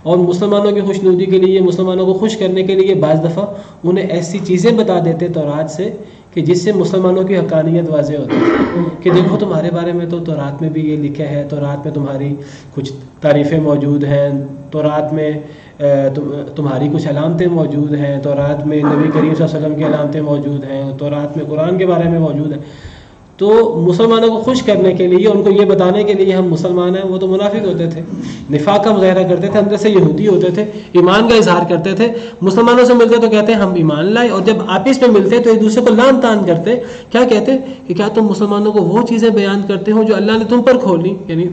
اور مسلمانوں کی خوشنودی کے لیے، مسلمانوں کو خوش کرنے کے لیے بعض دفعہ انہیں ایسی چیزیں بتا دیتے تورات سے کہ جس سے مسلمانوں کی حقانیت واضح ہوتی ہے کہ دیکھو تمہارے بارے میں تو تورات میں بھی یہ لکھا ہے، تورات میں تمہاری کچھ تعریفیں موجود ہیں، تورات میں تمہاری کچھ علامتیں موجود ہیں، تورات میں نبی کریم صلی اللہ علیہ وسلم کی علامتیں موجود ہیں، تورات میں قرآن کے بارے میں موجود ہیں۔ تو مسلمانوں کو خوش کرنے کے لیے، ان کو یہ بتانے کے لیے ہم مسلمان ہیں، وہ تو منافق ہوتے تھے، نفاق کا مظاہرہ کرتے تھے، اندر سے یہودی ہوتے تھے، ایمان کا اظہار کرتے تھے، مسلمانوں سے ملتے تو کہتے ہیں ہم ایمان لائے، اور جب آپس میں ملتے تو ایک دوسرے کو لان تان کرتے، کیا کہتے کہ کیا تم مسلمانوں کو وہ چیزیں بیان کرتے ہو جو اللہ نے تم پر کھولی، یعنی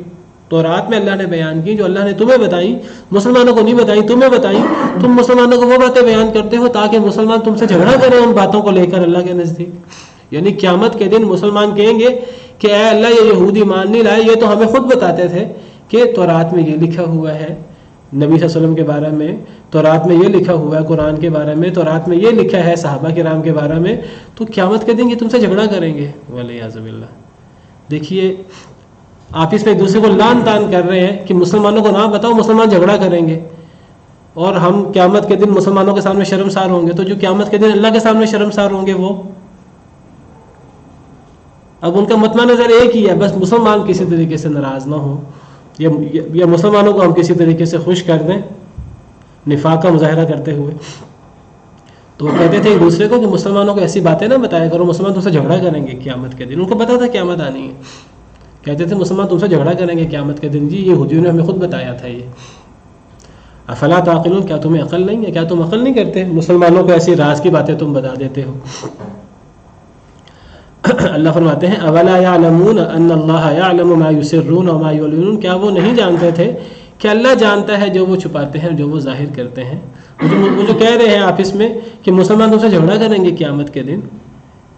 تورات میں اللہ نے بیان کی، جو اللہ نے تمہیں بتائیں، مسلمانوں کو نہیں بتائیں، تمہیں بتائیں، تم مسلمانوں کو وہ باتیں بیان کرتے ہو تاکہ مسلمان تم سے جھگڑا کریں ان باتوں کو لے کر اللہ کے نزدیک۔ یعنی قیامت کے دن مسلمان کہیں گے کہ اے اللہ یہ یہودی ایمان نہیں لائے، یہ تو ہمیں خود بتاتے تھے کہ تورات میں یہ لکھا ہوا ہے نبی صلی اللہ علیہ وسلم کے بارے میں، تورات میں یہ لکھا ہوا ہے قرآن کے بارے میں، تورات میں یہ لکھا ہے صحابہ کرام کے بارے میں، تو قیامت کے دن یہ تم سے جھگڑا کریں گے والعیاذ باللہ۔ دیکھیے آپس میں ایک دوسرے کو لان تان کر رہے ہیں کہ مسلمانوں کو نہ بتاؤ، مسلمان جھگڑا کریں گے، اور ہم قیامت کے دن مسلمانوں کے سامنے شرمسار ہوں گے۔ تو جو قیامت کے دن اللہ کے سامنے شرمسار ہوں گے وہ، اب ان کا مطمع نظر ایک ہی ہے، بس مسلمان کسی طریقے سے ناراض نہ ہوں، یا مسلمانوں کو ہم کسی طریقے سے خوش کر دیں نفاق کا مظاہرہ کرتے ہوئے۔ تو وہ کہتے تھے ایک دوسرے کو کہ مسلمانوں کو ایسی باتیں نہ بتایا کرو، مسلمان تم سے جھگڑا کریں گے قیامت کے دن۔ ان کو پتا تھا قیامت آنی ہے، کہتے تھے مسلمان تم سے جھگڑا کریں گے قیامت کے دن، جی یہ یہودیوں نے ہمیں خود بتایا تھا یہ۔ افلا تعقلون کیا تمہیں عقل نہیں ہے، کیا تم عقل نہیں کرتے، مسلمانوں کو ایسی راز کی باتیں تم بتا دیتے ہو۔ اللہ فرماتے ہیں اولا یعلمون ان اللہ یعلم ما یسرون وما یعلنون کیا وہ نہیں جانتے تھے کہ اللہ جانتا ہے جو وہ چھپاتے ہیں جو وہ ظاہر کرتے ہیں۔ وہ جو کہہ رہے ہیں آپس میں کہ مسلمان تم سے جھگڑا کریں گے قیامت کے دن،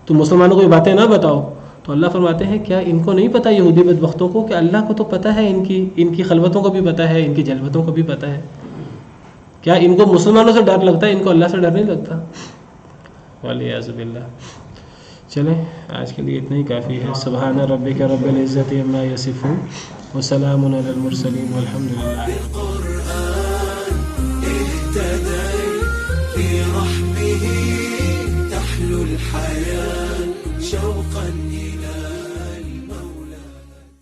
تو مسلمانوں کو یہ باتیں نہ بتاؤ، تو اللہ فرماتے ہیں کیا ان کو نہیں پتہ یہودی بدبختوں کو کہ اللہ کو تو پتہ ہے، ان کی خلوتوں کو بھی پتہ ہے، ان کی جلوتوں کو بھی پتہ ہے۔ کیا ان کو مسلمانوں سے ڈر لگتا ہے، ان کو اللہ سے ڈر نہیں لگتا؟ والعیاذ باللہ۔ چلیں آج کے لیے اتنا ہی کافی ہے۔ سبحان ربک رب العزت عما یصفون وسلام علی المرسلین والحمد للہ۔ شوقا